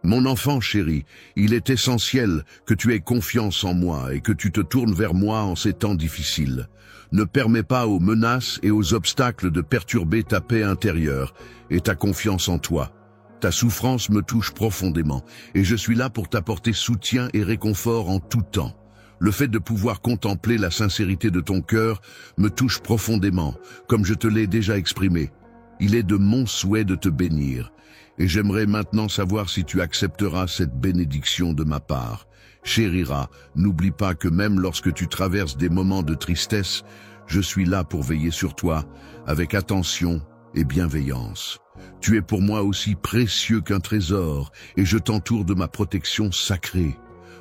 Mon enfant chéri, il est essentiel que tu aies confiance en moi et que tu te tournes vers moi en ces temps difficiles. Ne permets pas aux menaces et aux obstacles de perturber ta paix intérieure et ta confiance en toi. Ta souffrance me touche profondément et je suis là pour t'apporter soutien et réconfort en tout temps. Le fait de pouvoir contempler la sincérité de ton cœur me touche profondément, comme je te l'ai déjà exprimé. Il est de mon souhait de te bénir. Et j'aimerais maintenant savoir si tu accepteras cette bénédiction de ma part. Chérira, n'oublie pas que même lorsque tu traverses des moments de tristesse, je suis là pour veiller sur toi, avec attention et bienveillance. Tu es pour moi aussi précieux qu'un trésor, et je t'entoure de ma protection sacrée.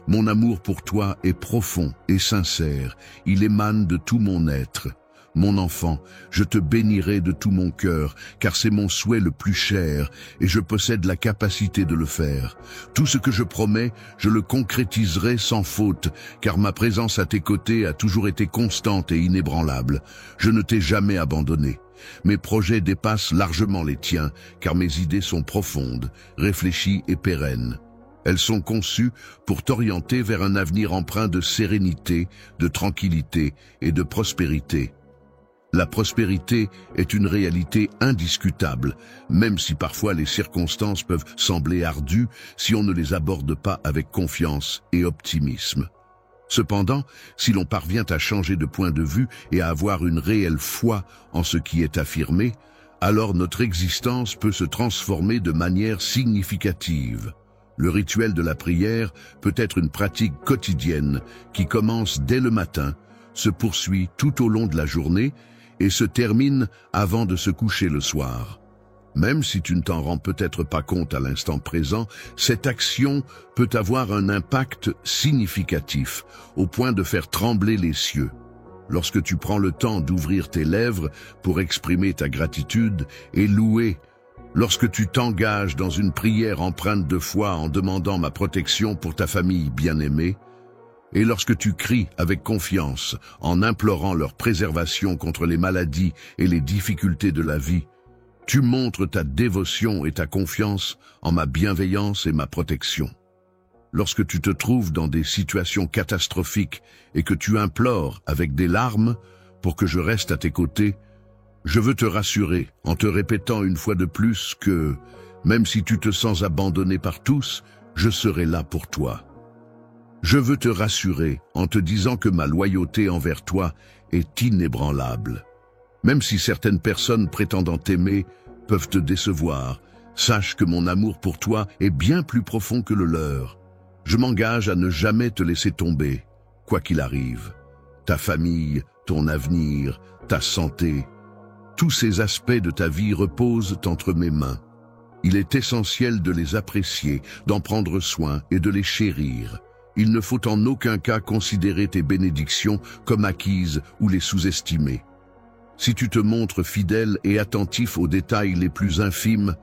Mon amour pour toi est profond et sincère, il émane de tout mon être. Mon enfant, je te bénirai de tout mon cœur, car c'est mon souhait le plus cher, et je possède la capacité de le faire. Tout ce que je promets, je le concrétiserai sans faute, car ma présence à tes côtés a toujours été constante et inébranlable. Je ne t'ai jamais abandonné. Mes projets dépassent largement les tiens, car mes idées sont profondes, réfléchies et pérennes. Elles sont conçues pour t'orienter vers un avenir empreint de sérénité, de tranquillité et de prospérité. La prospérité est une réalité indiscutable, même si parfois les circonstances peuvent sembler ardues si on ne les aborde pas avec confiance et optimisme. Cependant, si l'on parvient à changer de point de vue et à avoir une réelle foi en ce qui est affirmé, alors notre existence peut se transformer de manière significative. Le rituel de la prière peut être une pratique quotidienne qui commence dès le matin, se poursuit tout au long de la journée et se termine avant de se coucher le soir. Même si tu ne t'en rends peut-être pas compte à l'instant présent, cette action peut avoir un impact significatif, au point de faire trembler les cieux. Lorsque tu prends le temps d'ouvrir tes lèvres pour exprimer ta gratitude et louer, lorsque tu t'engages dans une prière empreinte de foi en demandant ma protection pour ta famille bien-aimée, et lorsque tu cries avec confiance en implorant leur préservation contre les maladies et les difficultés de la vie, tu montres ta dévotion et ta confiance en ma bienveillance et ma protection. Lorsque tu te trouves dans des situations catastrophiques et que tu implores avec des larmes pour que je reste à tes côtés, je veux te rassurer en te répétant une fois de plus que, même si tu te sens abandonné par tous, je serai là pour toi. Je veux te rassurer en te disant que ma loyauté envers toi est inébranlable. Même si certaines personnes prétendant t'aimer peuvent te décevoir, sache que mon amour pour toi est bien plus profond que le leur. Je m'engage à ne jamais te laisser tomber, quoi qu'il arrive. Ta famille, ton avenir, ta santé, tous ces aspects de ta vie reposent entre mes mains. Il est essentiel de les apprécier, d'en prendre soin et de les chérir. Il ne faut en aucun cas considérer tes bénédictions comme acquises ou les sous-estimer. Si tu te montres fidèle et attentif aux détails les plus infimes,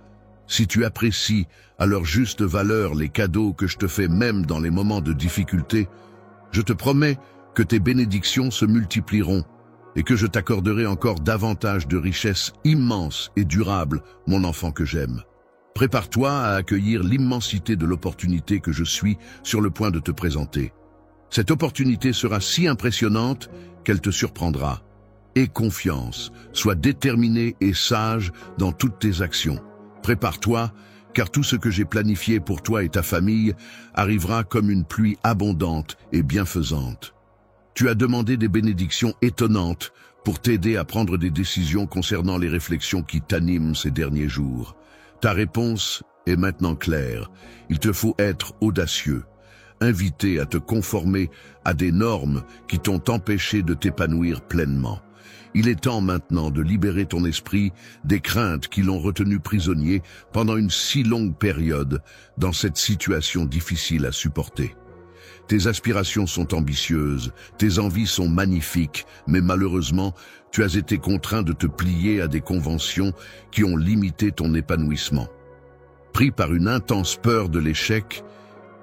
si tu apprécies à leur juste valeur les cadeaux que je te fais même dans les moments de difficulté, je te promets que tes bénédictions se multiplieront et que je t'accorderai encore davantage de richesses immenses et durables, mon enfant que j'aime. Prépare-toi à accueillir l'immensité de l'opportunité que je suis sur le point de te présenter. Cette opportunité sera si impressionnante qu'elle te surprendra. Aie confiance, sois déterminé et sage dans toutes tes actions. Prépare-toi, car tout ce que j'ai planifié pour toi et ta famille arrivera comme une pluie abondante et bienfaisante. Tu as demandé des bénédictions étonnantes pour t'aider à prendre des décisions concernant les réflexions qui t'animent ces derniers jours. Ta réponse est maintenant claire. Il te faut être audacieux, invité à te conformer à des normes qui t'ont empêché de t'épanouir pleinement. Il est temps maintenant de libérer ton esprit des craintes qui l'ont retenu prisonnier pendant une si longue période dans cette situation difficile à supporter. Tes aspirations sont ambitieuses, tes envies sont magnifiques, mais malheureusement, tu as été contraint de te plier à des conventions qui ont limité ton épanouissement. Pris par une intense peur de l'échec,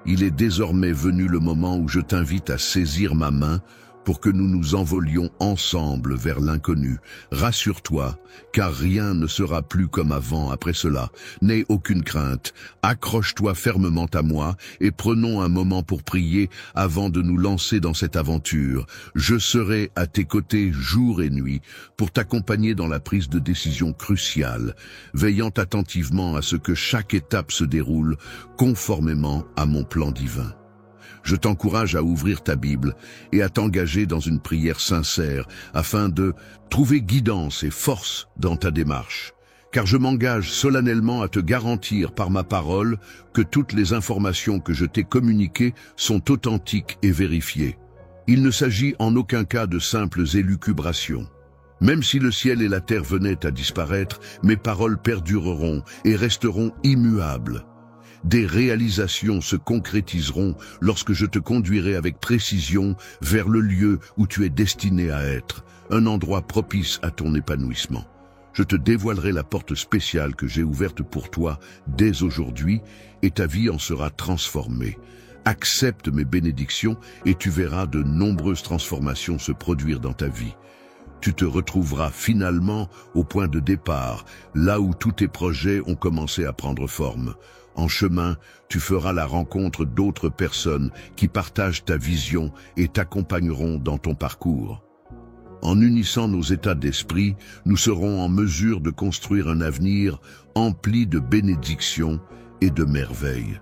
il est désormais venu le moment où je t'invite à saisir ma main pour que nous nous envolions ensemble vers l'inconnu. Rassure-toi, car rien ne sera plus comme avant après cela. N'aie aucune crainte. Accroche-toi fermement à moi et prenons un moment pour prier avant de nous lancer dans cette aventure. Je serai à tes côtés jour et nuit pour t'accompagner dans la prise de décision cruciale, veillant attentivement à ce que chaque étape se déroule conformément à mon plan divin. Je t'encourage à ouvrir ta Bible et à t'engager dans une prière sincère afin de trouver guidance et force dans ta démarche. Car je m'engage solennellement à te garantir par ma parole que toutes les informations que je t'ai communiquées sont authentiques et vérifiées. Il ne s'agit en aucun cas de simples élucubrations. Même si le ciel et la terre venaient à disparaître, mes paroles perdureront et resteront immuables. Des réalisations se concrétiseront lorsque je te conduirai avec précision vers le lieu où tu es destiné à être, un endroit propice à ton épanouissement. Je te dévoilerai la porte spéciale que j'ai ouverte pour toi dès aujourd'hui et ta vie en sera transformée. Accepte mes bénédictions et tu verras de nombreuses transformations se produire dans ta vie. Tu te retrouveras finalement au point de départ, là où tous tes projets ont commencé à prendre forme. En chemin, tu feras la rencontre d'autres personnes qui partagent ta vision et t'accompagneront dans ton parcours. En unissant nos états d'esprit, nous serons en mesure de construire un avenir empli de bénédictions et de merveilles.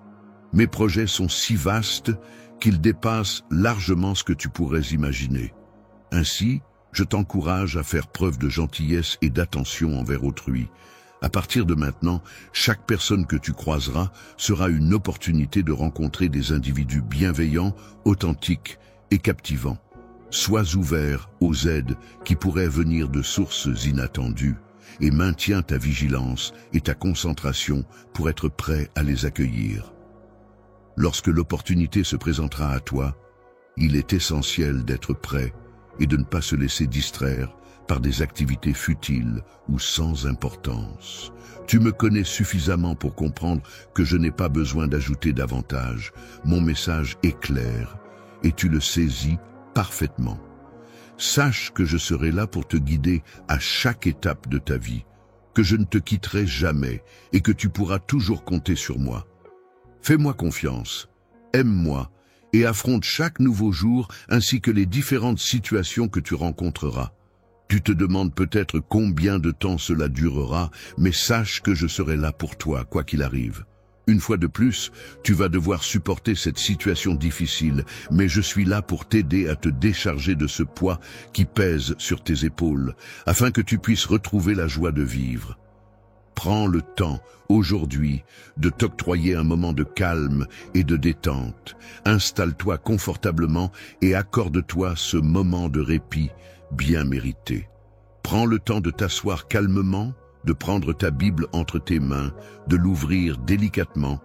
Mes projets sont si vastes qu'ils dépassent largement ce que tu pourrais imaginer. Ainsi, je t'encourage à faire preuve de gentillesse et d'attention envers autrui. À partir de maintenant, chaque personne que tu croiseras sera une opportunité de rencontrer des individus bienveillants, authentiques et captivants. Sois ouvert aux aides qui pourraient venir de sources inattendues et maintiens ta vigilance et ta concentration pour être prêt à les accueillir. Lorsque l'opportunité se présentera à toi, il est essentiel d'être prêt et de ne pas se laisser distraire par des activités futiles ou sans importance. Tu me connais suffisamment pour comprendre que je n'ai pas besoin d'ajouter davantage. Mon message est clair et tu le saisis parfaitement. Sache que je serai là pour te guider à chaque étape de ta vie, que je ne te quitterai jamais et que tu pourras toujours compter sur moi. Fais-moi confiance, aime-moi et affronte chaque nouveau jour ainsi que les différentes situations que tu rencontreras. Tu te demandes peut-être combien de temps cela durera, mais sache que je serai là pour toi, quoi qu'il arrive. Une fois de plus, tu vas devoir supporter cette situation difficile, mais je suis là pour t'aider à te décharger de ce poids qui pèse sur tes épaules, afin que tu puisses retrouver la joie de vivre. Prends le temps, aujourd'hui, de t'octroyer un moment de calme et de détente. Installe-toi confortablement et accorde-toi ce moment de répit bien mérité. Prends le temps de t'asseoir calmement, de prendre ta Bible entre tes mains, de l'ouvrir délicatement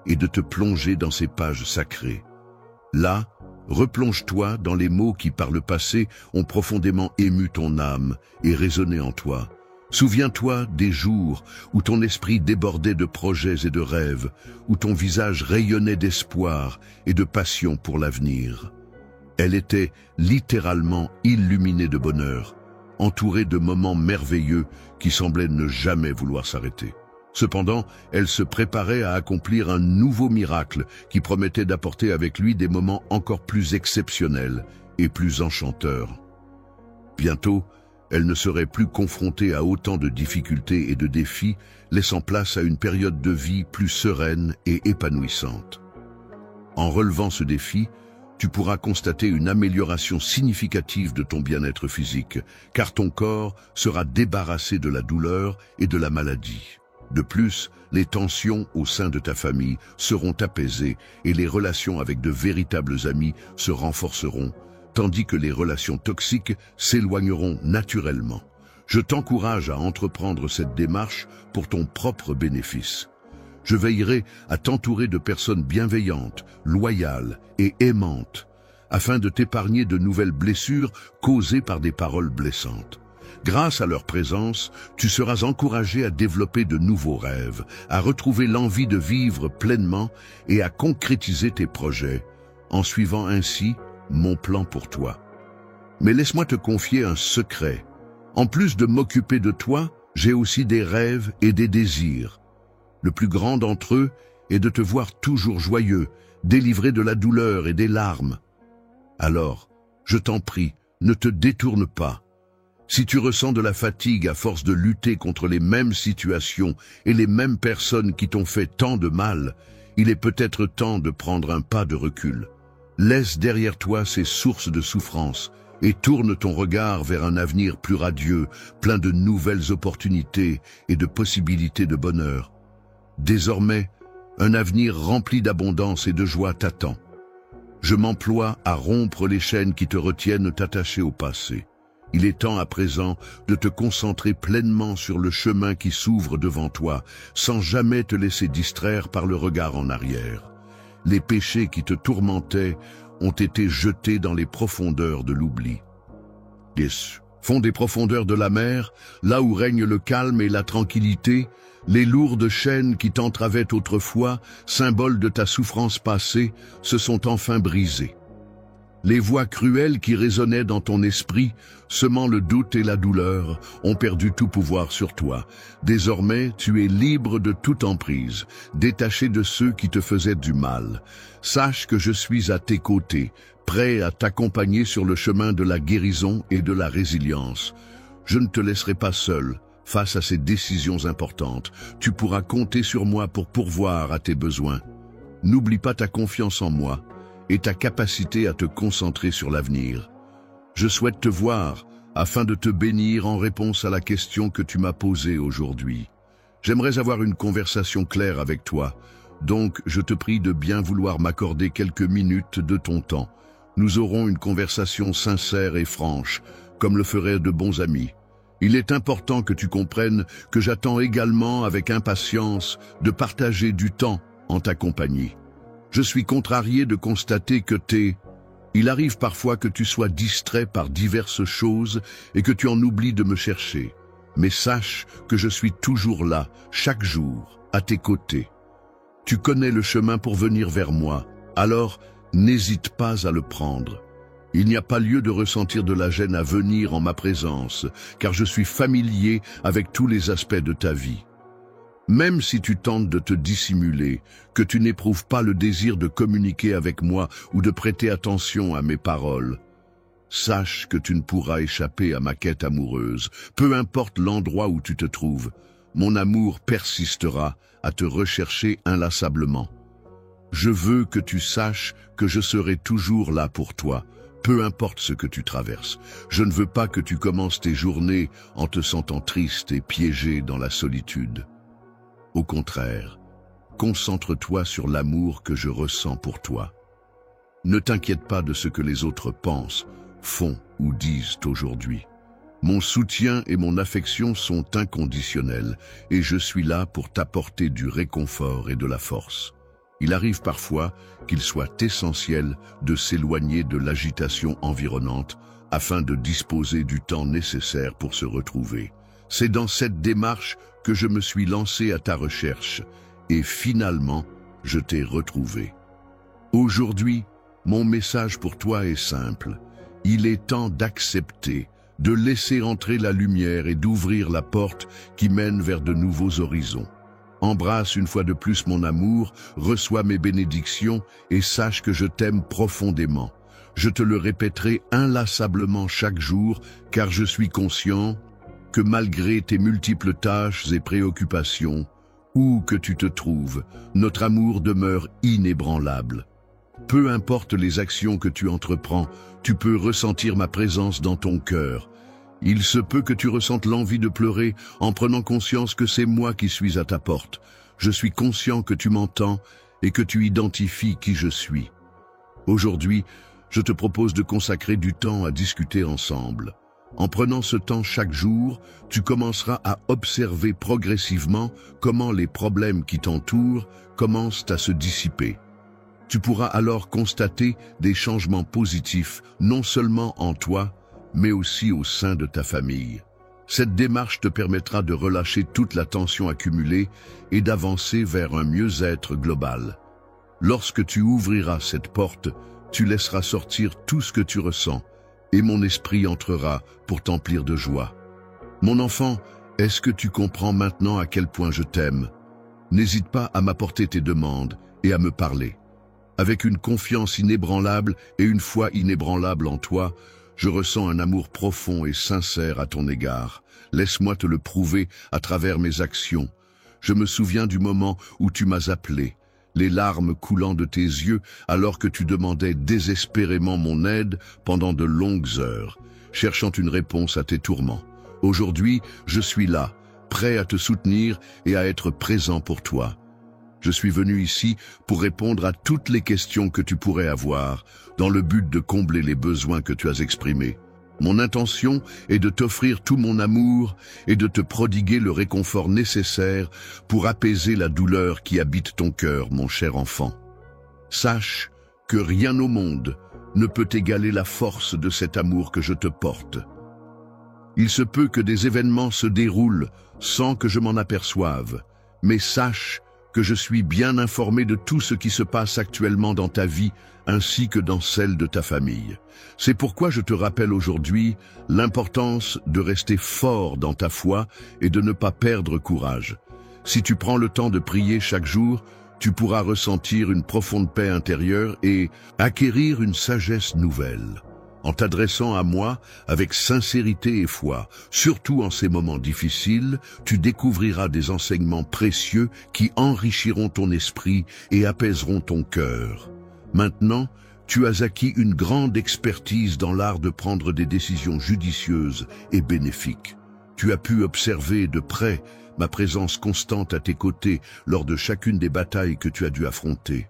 et de te plonger dans ces pages sacrées. Là, replonge-toi dans les mots qui par le passé ont profondément ému ton âme et résonné en toi. Souviens-toi des jours où ton esprit débordait de projets et de rêves, où ton visage rayonnait d'espoir et de passion pour l'avenir. Elle était littéralement illuminée de bonheur, entourée de moments merveilleux qui semblaient ne jamais vouloir s'arrêter. Cependant, elle se préparait à accomplir un nouveau miracle qui promettait d'apporter avec lui des moments encore plus exceptionnels et plus enchanteurs. Bientôt, elle ne serait plus confrontée à autant de difficultés et de défis, laissant place à une période de vie plus sereine et épanouissante. En relevant ce défi, tu pourras constater une amélioration significative de ton bien-être physique, car ton corps sera débarrassé de la douleur et de la maladie. De plus, les tensions au sein de ta famille seront apaisées et les relations avec de véritables amis se renforceront, tandis que les relations toxiques s'éloigneront naturellement. Je t'encourage à entreprendre cette démarche pour ton propre bénéfice. Je veillerai à t'entourer de personnes bienveillantes, loyales et aimantes, afin de t'épargner de nouvelles blessures causées par des paroles blessantes. Grâce à leur présence, tu seras encouragé à développer de nouveaux rêves, à retrouver l'envie de vivre pleinement et à concrétiser tes projets, en suivant ainsi mon plan pour toi. Mais laisse-moi te confier un secret. En plus de m'occuper de toi, j'ai aussi des rêves et des désirs. Le plus grand d'entre eux est de te voir toujours joyeux, délivré de la douleur et des larmes. Alors, je t'en prie, ne te détourne pas. Si tu ressens de la fatigue à force de lutter contre les mêmes situations et les mêmes personnes qui t'ont fait tant de mal, il est peut-être temps de prendre un pas de recul. Laisse derrière toi ces sources de souffrance et tourne ton regard vers un avenir plus radieux, plein de nouvelles opportunités et de possibilités de bonheur. Désormais, un avenir rempli d'abondance et de joie t'attend. Je m'emploie à rompre les chaînes qui te retiennent attachées au passé. Il est temps à présent de te concentrer pleinement sur le chemin qui s'ouvre devant toi, sans jamais te laisser distraire par le regard en arrière. Les péchés qui te tourmentaient ont été jetés dans les profondeurs de l'oubli. Yes. Fond des profondeurs de la mer, là où règne le calme et la tranquillité, les lourdes chaînes qui t'entravaient autrefois, symboles de ta souffrance passée, se sont enfin brisées. Les voix cruelles qui résonnaient dans ton esprit, semant le doute et la douleur, ont perdu tout pouvoir sur toi. Désormais, tu es libre de toute emprise, détaché de ceux qui te faisaient du mal. Sache que je suis à tes côtés, prêt à t'accompagner sur le chemin de la guérison et de la résilience. Je ne te laisserai pas seul face à ces décisions importantes. Tu pourras compter sur moi pour pourvoir à tes besoins. N'oublie pas ta confiance en moi et ta capacité à te concentrer sur l'avenir. Je souhaite te voir afin de te bénir en réponse à la question que tu m'as posée aujourd'hui. J'aimerais avoir une conversation claire avec toi, donc je te prie de bien vouloir m'accorder quelques minutes de ton temps. Nous aurons une conversation sincère et franche, comme le feraient de bons amis. Il est important que tu comprennes que j'attends également avec impatience de partager du temps en ta compagnie. Je suis contrarié de constater que il arrive parfois que tu sois distrait par diverses choses et que tu en oublies de me chercher. Mais sache que je suis toujours là, chaque jour, à tes côtés. Tu connais le chemin pour venir vers moi, alors n'hésite pas à le prendre. Il n'y a pas lieu de ressentir de la gêne à venir en ma présence, car je suis familier avec tous les aspects de ta vie. Même si tu tentes de te dissimuler, que tu n'éprouves pas le désir de communiquer avec moi ou de prêter attention à mes paroles, sache que tu ne pourras échapper à ma quête amoureuse. Peu importe l'endroit où tu te trouves, mon amour persistera à te rechercher inlassablement. Je veux que tu saches que je serai toujours là pour toi, peu importe ce que tu traverses. Je ne veux pas que tu commences tes journées en te sentant triste et piégé dans la solitude. Au contraire, concentre-toi sur l'amour que je ressens pour toi. Ne t'inquiète pas de ce que les autres pensent, font ou disent aujourd'hui. Mon soutien et mon affection sont inconditionnels et je suis là pour t'apporter du réconfort et de la force. Il arrive parfois qu'il soit essentiel de s'éloigner de l'agitation environnante afin de disposer du temps nécessaire pour se retrouver. C'est dans cette démarche que je me suis lancé à ta recherche et finalement, je t'ai retrouvé. Aujourd'hui, mon message pour toi est simple. Il est temps d'accepter, de laisser entrer la lumière et d'ouvrir la porte qui mène vers de nouveaux horizons. Embrasse une fois de plus mon amour, reçois mes bénédictions et sache que je t'aime profondément. Je te le répéterai inlassablement chaque jour car je suis conscient que malgré tes multiples tâches et préoccupations, où que tu te trouves, notre amour demeure inébranlable. Peu importe les actions que tu entreprends, tu peux ressentir ma présence dans ton cœur. Il se peut que tu ressentes l'envie de pleurer en prenant conscience que c'est moi qui suis à ta porte. Je suis conscient que tu m'entends et que tu identifies qui je suis. Aujourd'hui, je te propose de consacrer du temps à discuter ensemble. En prenant ce temps chaque jour, tu commenceras à observer progressivement comment les problèmes qui t'entourent commencent à se dissiper. Tu pourras alors constater des changements positifs, non seulement en toi, mais aussi au sein de ta famille. Cette démarche te permettra de relâcher toute la tension accumulée et d'avancer vers un mieux-être global. Lorsque tu ouvriras cette porte, tu laisseras sortir tout ce que tu ressens, et mon esprit entrera pour t'emplir de joie. Mon enfant, est-ce que tu comprends maintenant à quel point je t'aime? N'hésite pas à m'apporter tes demandes et à me parler. Avec une confiance inébranlable et une foi inébranlable en toi, je ressens un amour profond et sincère à ton égard. Laisse-moi te le prouver à travers mes actions. Je me souviens du moment où tu m'as appelé, les larmes coulant de tes yeux alors que tu demandais désespérément mon aide pendant de longues heures, cherchant une réponse à tes tourments. Aujourd'hui, je suis là, prêt à te soutenir et à être présent pour toi. Je suis venu ici pour répondre à toutes les questions que tu pourrais avoir, dans le but de combler les besoins que tu as exprimés. Mon intention est de t'offrir tout mon amour et de te prodiguer le réconfort nécessaire pour apaiser la douleur qui habite ton cœur, mon cher enfant. Sache que rien au monde ne peut égaler la force de cet amour que je te porte. Il se peut que des événements se déroulent sans que je m'en aperçoive, mais sache que je suis bien informé de tout ce qui se passe actuellement dans ta vie ainsi que dans celle de ta famille. C'est pourquoi je te rappelle aujourd'hui l'importance de rester fort dans ta foi et de ne pas perdre courage. Si tu prends le temps de prier chaque jour, tu pourras ressentir une profonde paix intérieure et acquérir une sagesse nouvelle. En t'adressant à moi avec sincérité et foi, surtout en ces moments difficiles, tu découvriras des enseignements précieux qui enrichiront ton esprit et apaiseront ton cœur. Maintenant, tu as acquis une grande expertise dans l'art de prendre des décisions judicieuses et bénéfiques. Tu as pu observer de près ma présence constante à tes côtés lors de chacune des batailles que tu as dû affronter.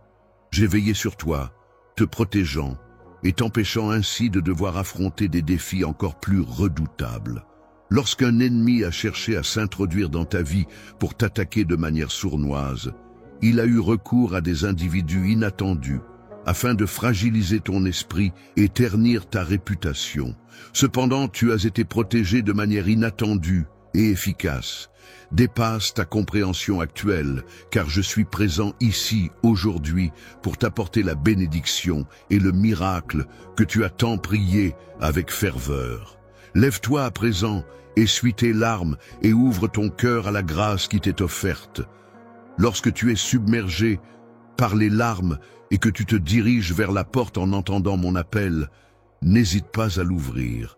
J'ai veillé sur toi, te protégeant, et t'empêchant ainsi de devoir affronter des défis encore plus redoutables. Lorsqu'un ennemi a cherché à s'introduire dans ta vie pour t'attaquer de manière sournoise, il a eu recours à des individus inattendus afin de fragiliser ton esprit et ternir ta réputation. Cependant, tu as été protégé de manière inattendue et efficace. Dépasse ta compréhension actuelle, car je suis présent ici, aujourd'hui, pour t'apporter la bénédiction et le miracle que tu as tant prié avec ferveur. Lève-toi à présent, essuie tes larmes et ouvre ton cœur à la grâce qui t'est offerte. Lorsque tu es submergé par les larmes et que tu te diriges vers la porte en entendant mon appel, n'hésite pas à l'ouvrir.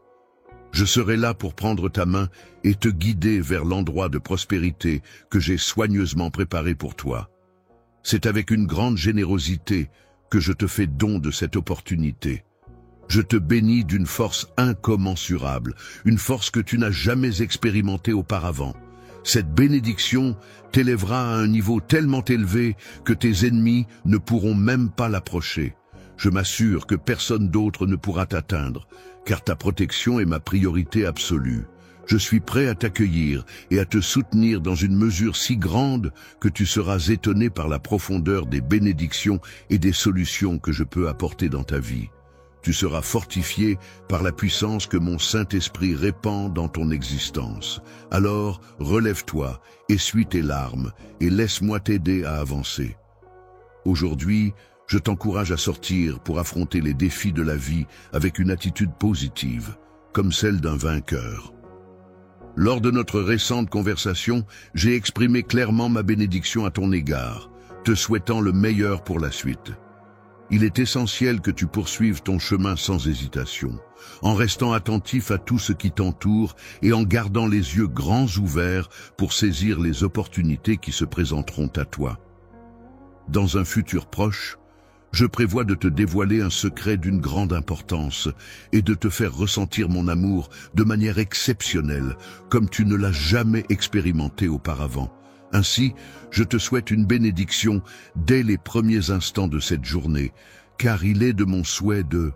Je serai là pour prendre ta main et te guider vers l'endroit de prospérité que j'ai soigneusement préparé pour toi. C'est avec une grande générosité que je te fais don de cette opportunité. Je te bénis d'une force incommensurable, une force que tu n'as jamais expérimentée auparavant. Cette bénédiction t'élèvera à un niveau tellement élevé que tes ennemis ne pourront même pas l'approcher. Je m'assure que personne d'autre ne pourra t'atteindre, car ta protection est ma priorité absolue. Je suis prêt à t'accueillir et à te soutenir dans une mesure si grande que tu seras étonné par la profondeur des bénédictions et des solutions que je peux apporter dans ta vie. Tu seras fortifié par la puissance que mon Saint-Esprit répand dans ton existence. Alors, relève-toi, essuie tes larmes et laisse-moi t'aider à avancer. Aujourd'hui, je t'encourage à sortir pour affronter les défis de la vie avec une attitude positive, comme celle d'un vainqueur. Lors de notre récente conversation, j'ai exprimé clairement ma bénédiction à ton égard, te souhaitant le meilleur pour la suite. Il est essentiel que tu poursuives ton chemin sans hésitation, en restant attentif à tout ce qui t'entoure et en gardant les yeux grands ouverts pour saisir les opportunités qui se présenteront à toi. Dans un futur proche, je prévois de te dévoiler un secret d'une grande importance et de te faire ressentir mon amour de manière exceptionnelle, comme tu ne l'as jamais expérimenté auparavant. Ainsi, je te souhaite une bénédiction dès les premiers instants de cette journée, car il est de mon souhait de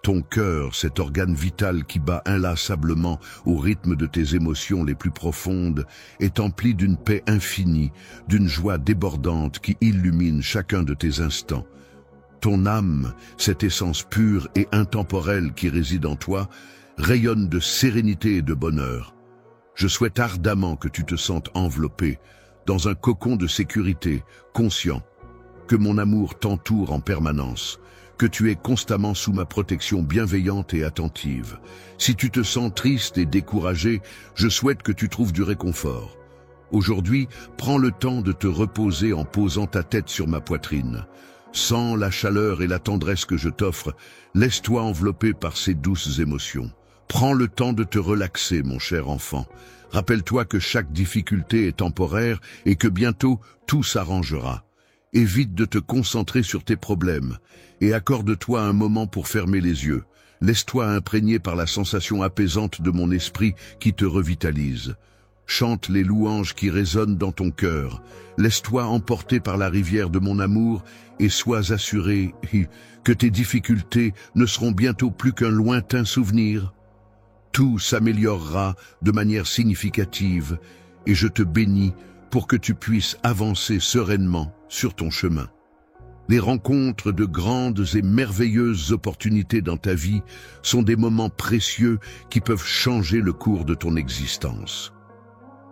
ton cœur, cet organe vital qui bat inlassablement au rythme de tes émotions les plus profondes, est empli d'une paix infinie, d'une joie débordante qui illumine chacun de tes instants. Ton âme, cette essence pure et intemporelle qui réside en toi, rayonne de sérénité et de bonheur. Je souhaite ardemment que tu te sentes enveloppé dans un cocon de sécurité, conscient que mon amour t'entoure en permanence, que tu es constamment sous ma protection bienveillante et attentive. Si tu te sens triste et découragé, je souhaite que tu trouves du réconfort. Aujourd'hui, prends le temps de te reposer en posant ta tête sur ma poitrine. Sens la chaleur et la tendresse que je t'offre, laisse-toi envelopper par ces douces émotions. Prends le temps de te relaxer, mon cher enfant. Rappelle-toi que chaque difficulté est temporaire et que bientôt tout s'arrangera. Évite de te concentrer sur tes problèmes et accorde-toi un moment pour fermer les yeux. Laisse-toi imprégner par la sensation apaisante de mon esprit qui te revitalise. Chante les louanges qui résonnent dans ton cœur. Laisse-toi emporter par la rivière de mon amour et sois assuré que tes difficultés ne seront bientôt plus qu'un lointain souvenir. Tout s'améliorera de manière significative et je te bénis pour que tu puisses avancer sereinement sur ton chemin. Les rencontres de grandes et merveilleuses opportunités dans ta vie sont des moments précieux qui peuvent changer le cours de ton existence.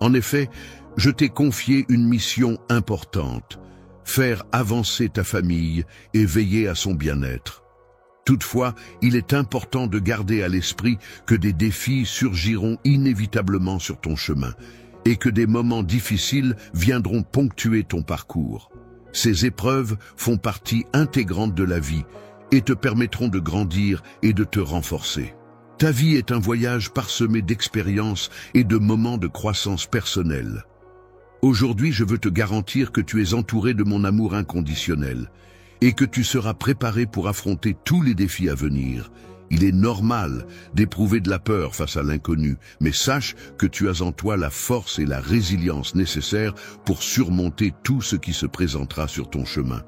En effet, je t'ai confié une mission importante, faire avancer ta famille et veiller à son bien-être. Toutefois, il est important de garder à l'esprit que des défis surgiront inévitablement sur ton chemin et que des moments difficiles viendront ponctuer ton parcours. Ces épreuves font partie intégrante de la vie et te permettront de grandir et de te renforcer. Ta vie est un voyage parsemé d'expériences et de moments de croissance personnelle. Aujourd'hui, je veux te garantir que tu es entouré de mon amour inconditionnel et que tu seras préparé pour affronter tous les défis à venir. Il est normal d'éprouver de la peur face à l'inconnu, mais sache que tu as en toi la force et la résilience nécessaires pour surmonter tout ce qui se présentera sur ton chemin.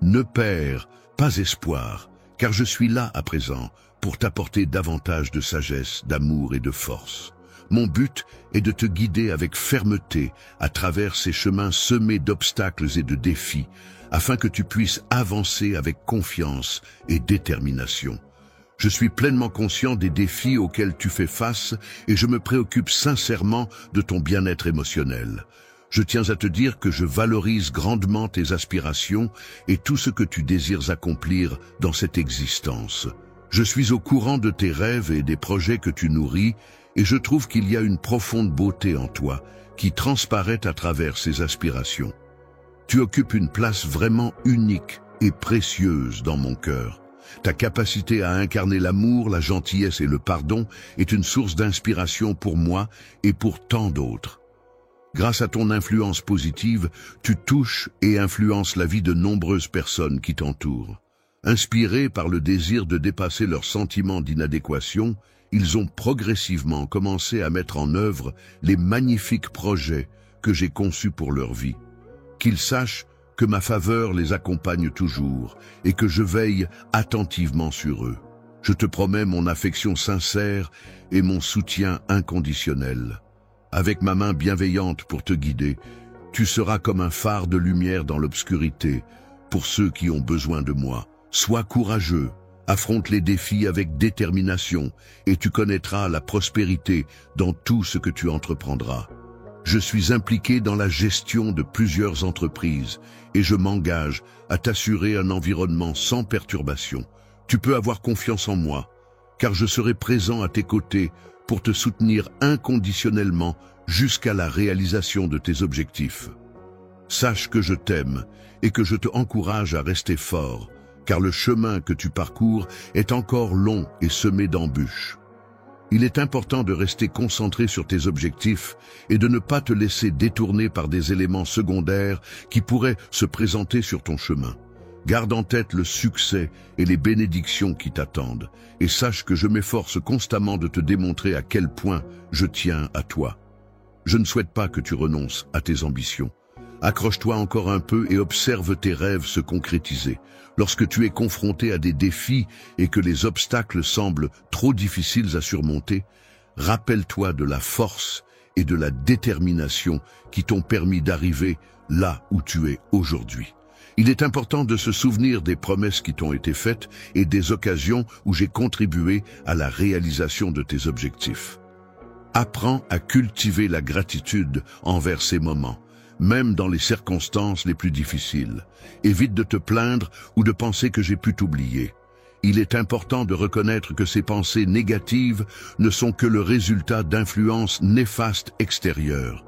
Ne perds pas espoir, car je suis là à présent pour t'apporter davantage de sagesse, d'amour et de force. Mon but est de te guider avec fermeté à travers ces chemins semés d'obstacles et de défis, afin que tu puisses avancer avec confiance et détermination. Je suis pleinement conscient des défis auxquels tu fais face et je me préoccupe sincèrement de ton bien-être émotionnel. Je tiens à te dire que je valorise grandement tes aspirations et tout ce que tu désires accomplir dans cette existence. Je suis au courant de tes rêves et des projets que tu nourris et je trouve qu'il y a une profonde beauté en toi qui transparaît à travers ces aspirations. Tu occupes une place vraiment unique et précieuse dans mon cœur. Ta capacité à incarner l'amour, la gentillesse et le pardon est une source d'inspiration pour moi et pour tant d'autres. Grâce à ton influence positive, tu touches et influences la vie de nombreuses personnes qui t'entourent. Inspirés par le désir de dépasser leurs sentiments d'inadéquation, ils ont progressivement commencé à mettre en œuvre les magnifiques projets que j'ai conçus pour leur vie. Qu'ils sachent que ma faveur les accompagne toujours et que je veille attentivement sur eux. Je te promets mon affection sincère et mon soutien inconditionnel. Avec ma main bienveillante pour te guider, tu seras comme un phare de lumière dans l'obscurité pour ceux qui ont besoin de moi. Sois courageux, affronte les défis avec détermination et tu connaîtras la prospérité dans tout ce que tu entreprendras. Je suis impliqué dans la gestion de plusieurs entreprises et je m'engage à t'assurer un environnement sans perturbation. Tu peux avoir confiance en moi, car je serai présent à tes côtés pour te soutenir inconditionnellement jusqu'à la réalisation de tes objectifs. Sache que je t'aime et que je te encourage à rester fort, car le chemin que tu parcours est encore long et semé d'embûches. Il est important de rester concentré sur tes objectifs et de ne pas te laisser détourner par des éléments secondaires qui pourraient se présenter sur ton chemin. Garde en tête le succès et les bénédictions qui t'attendent et sache que je m'efforce constamment de te démontrer à quel point je tiens à toi. Je ne souhaite pas que tu renonces à tes ambitions. Accroche-toi encore un peu et observe tes rêves se concrétiser. Lorsque tu es confronté à des défis et que les obstacles semblent trop difficiles à surmonter, rappelle-toi de la force et de la détermination qui t'ont permis d'arriver là où tu es aujourd'hui. Il est important de se souvenir des promesses qui t'ont été faites et des occasions où j'ai contribué à la réalisation de tes objectifs. Apprends à cultiver la gratitude envers ces moments, même dans les circonstances les plus difficiles. Évite de te plaindre ou de penser que j'ai pu t'oublier. Il est important de reconnaître que ces pensées négatives ne sont que le résultat d'influences néfastes extérieures.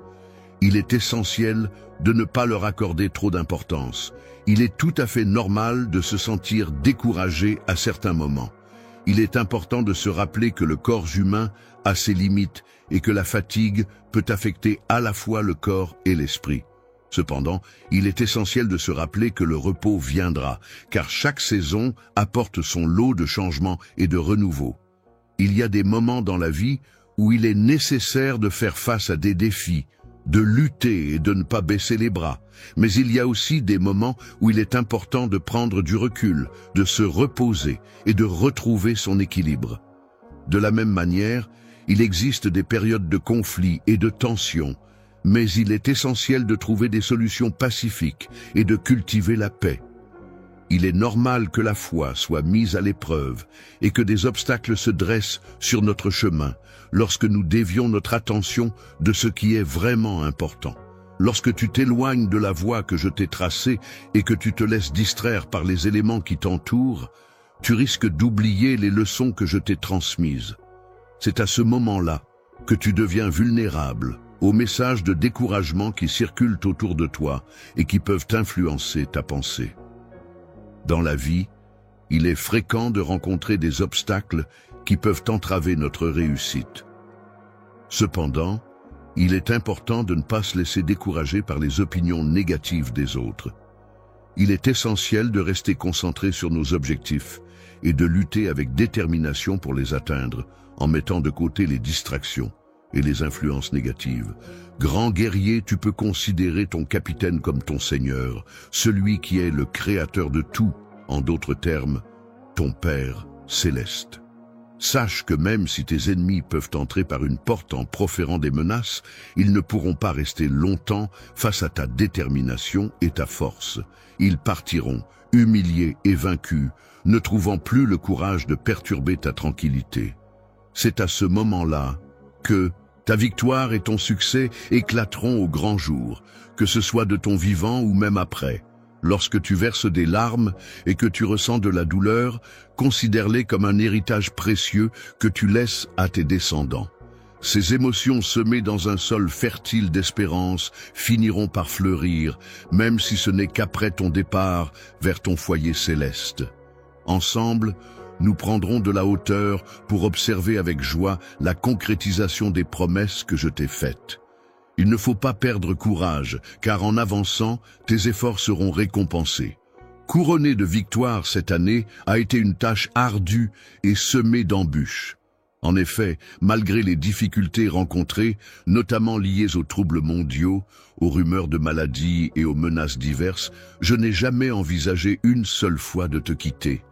Il est essentiel de ne pas leur accorder trop d'importance. Il est tout à fait normal de se sentir découragé à certains moments. Il est important de se rappeler que le corps humain a ses limites et que la fatigue peut affecter à la fois le corps et l'esprit. Cependant, il est essentiel de se rappeler que le repos viendra, car chaque saison apporte son lot de changements et de renouveau. Il y a des moments dans la vie où il est nécessaire de faire face à des défis, de lutter et de ne pas baisser les bras. Mais il y a aussi des moments où il est important de prendre du recul, de se reposer et de retrouver son équilibre. De la même manière, il existe des périodes de conflit et de tension, mais il est essentiel de trouver des solutions pacifiques et de cultiver la paix. Il est normal que la foi soit mise à l'épreuve et que des obstacles se dressent sur notre chemin lorsque nous dévions notre attention de ce qui est vraiment important. Lorsque tu t'éloignes de la voie que je t'ai tracée et que tu te laisses distraire par les éléments qui t'entourent, tu risques d'oublier les leçons que je t'ai transmises. C'est à ce moment-là que tu deviens vulnérable aux messages de découragement qui circulent autour de toi et qui peuvent influencer ta pensée. Dans la vie, il est fréquent de rencontrer des obstacles qui peuvent entraver notre réussite. Cependant, il est important de ne pas se laisser décourager par les opinions négatives des autres. Il est essentiel de rester concentré sur nos objectifs et de lutter avec détermination pour les atteindre, en mettant de côté les distractions et les influences négatives. Grand guerrier, tu peux considérer ton capitaine comme ton seigneur, celui qui est le créateur de tout, en d'autres termes, ton Père céleste. Sache que même si tes ennemis peuvent entrer par une porte en proférant des menaces, ils ne pourront pas rester longtemps face à ta détermination et ta force. Ils partiront, humiliés et vaincus, ne trouvant plus le courage de perturber ta tranquillité. C'est à ce moment-là que ta victoire et ton succès éclateront au grand jour, que ce soit de ton vivant ou même après. Lorsque tu verses des larmes et que tu ressens de la douleur, considère-les comme un héritage précieux que tu laisses à tes descendants. Ces émotions semées dans un sol fertile d'espérance finiront par fleurir, même si ce n'est qu'après ton départ vers ton foyer céleste. Ensemble, nous prendrons de la hauteur pour observer avec joie la concrétisation des promesses que je t'ai faites. Il ne faut pas perdre courage, car en avançant, tes efforts seront récompensés. Couronner de victoire cette année a été une tâche ardue et semée d'embûches. En effet, malgré les difficultés rencontrées, notamment liées aux troubles mondiaux, aux rumeurs de maladies et aux menaces diverses, je n'ai jamais envisagé une seule fois de te quitter.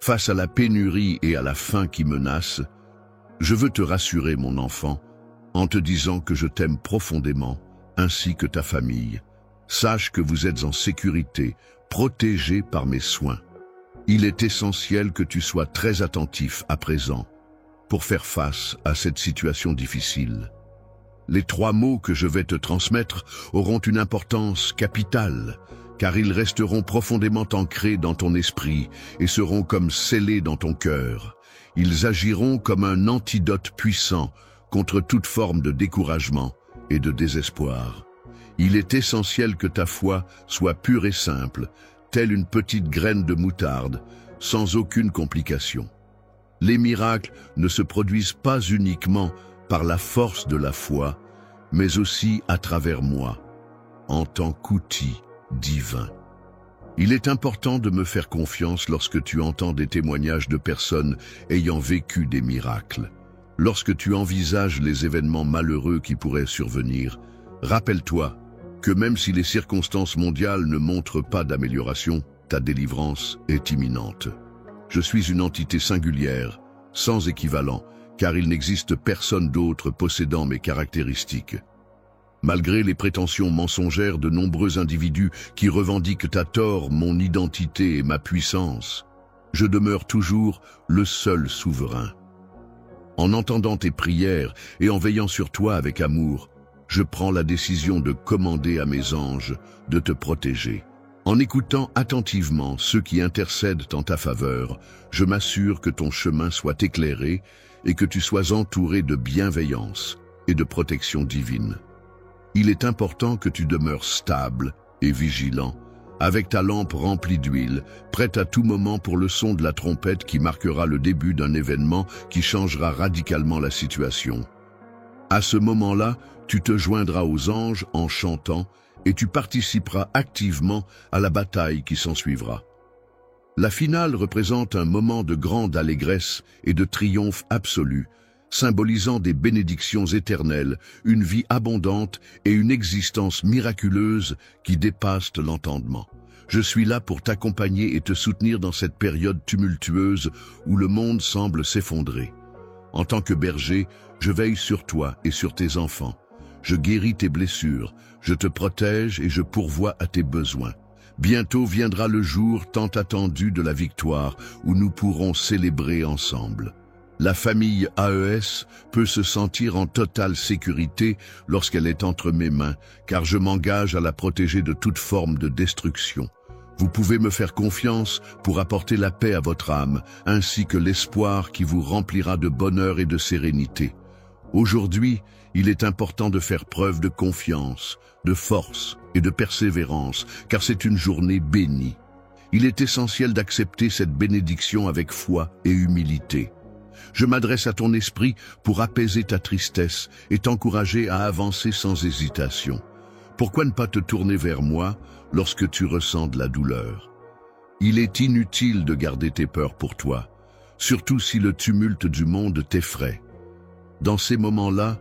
Face à la pénurie et à la faim qui menacent, je veux te rassurer, mon enfant, en te disant que je t'aime profondément, ainsi que ta famille. Sache que vous êtes en sécurité, protégé par mes soins. Il est essentiel que tu sois très attentif à présent pour faire face à cette situation difficile. Les 3 mots que je vais te transmettre auront une importance capitale, car ils resteront profondément ancrés dans ton esprit et seront comme scellés dans ton cœur. Ils agiront comme un antidote puissant contre toute forme de découragement et de désespoir. Il est essentiel que ta foi soit pure et simple, telle une petite graine de moutarde, sans aucune complication. Les miracles ne se produisent pas uniquement par la force de la foi, mais aussi à travers moi, en tant qu'outil divin. Il est important de me faire confiance lorsque tu entends des témoignages de personnes ayant vécu des miracles. Lorsque tu envisages les événements malheureux qui pourraient survenir, rappelle-toi que même si les circonstances mondiales ne montrent pas d'amélioration, ta délivrance est imminente. Je suis une entité singulière, sans équivalent, car il n'existe personne d'autre possédant mes caractéristiques. Malgré les prétentions mensongères de nombreux individus qui revendiquent à tort mon identité et ma puissance, je demeure toujours le seul souverain. En entendant tes prières et en veillant sur toi avec amour, je prends la décision de commander à mes anges de te protéger. En écoutant attentivement ceux qui intercèdent en ta faveur, je m'assure que ton chemin soit éclairé et que tu sois entouré de bienveillance et de protection divine. Il est important que tu demeures stable et vigilant, avec ta lampe remplie d'huile, prête à tout moment pour le son de la trompette qui marquera le début d'un événement qui changera radicalement la situation. À ce moment-là, tu te joindras aux anges en chantant et tu participeras activement à la bataille qui s'ensuivra. La finale représente un moment de grande allégresse et de triomphe absolu, symbolisant des bénédictions éternelles, une vie abondante et une existence miraculeuse qui dépassent l'entendement. Je suis là pour t'accompagner et te soutenir dans cette période tumultueuse où le monde semble s'effondrer. En tant que berger, je veille sur toi et sur tes enfants. Je guéris tes blessures, je te protège et je pourvois à tes besoins. Bientôt viendra le jour tant attendu de la victoire où nous pourrons célébrer ensemble. La famille AES peut se sentir en totale sécurité lorsqu'elle est entre mes mains, car je m'engage à la protéger de toute forme de destruction. Vous pouvez me faire confiance pour apporter la paix à votre âme, ainsi que l'espoir qui vous remplira de bonheur et de sérénité. Aujourd'hui, il est important de faire preuve de confiance, de force et de persévérance, car c'est une journée bénie. Il est essentiel d'accepter cette bénédiction avec foi et humilité. Je m'adresse à ton esprit pour apaiser ta tristesse et t'encourager à avancer sans hésitation. Pourquoi ne pas te tourner vers moi lorsque tu ressens de la douleur? Il est inutile de garder tes peurs pour toi, surtout si le tumulte du monde t'effraie. Dans ces moments-là,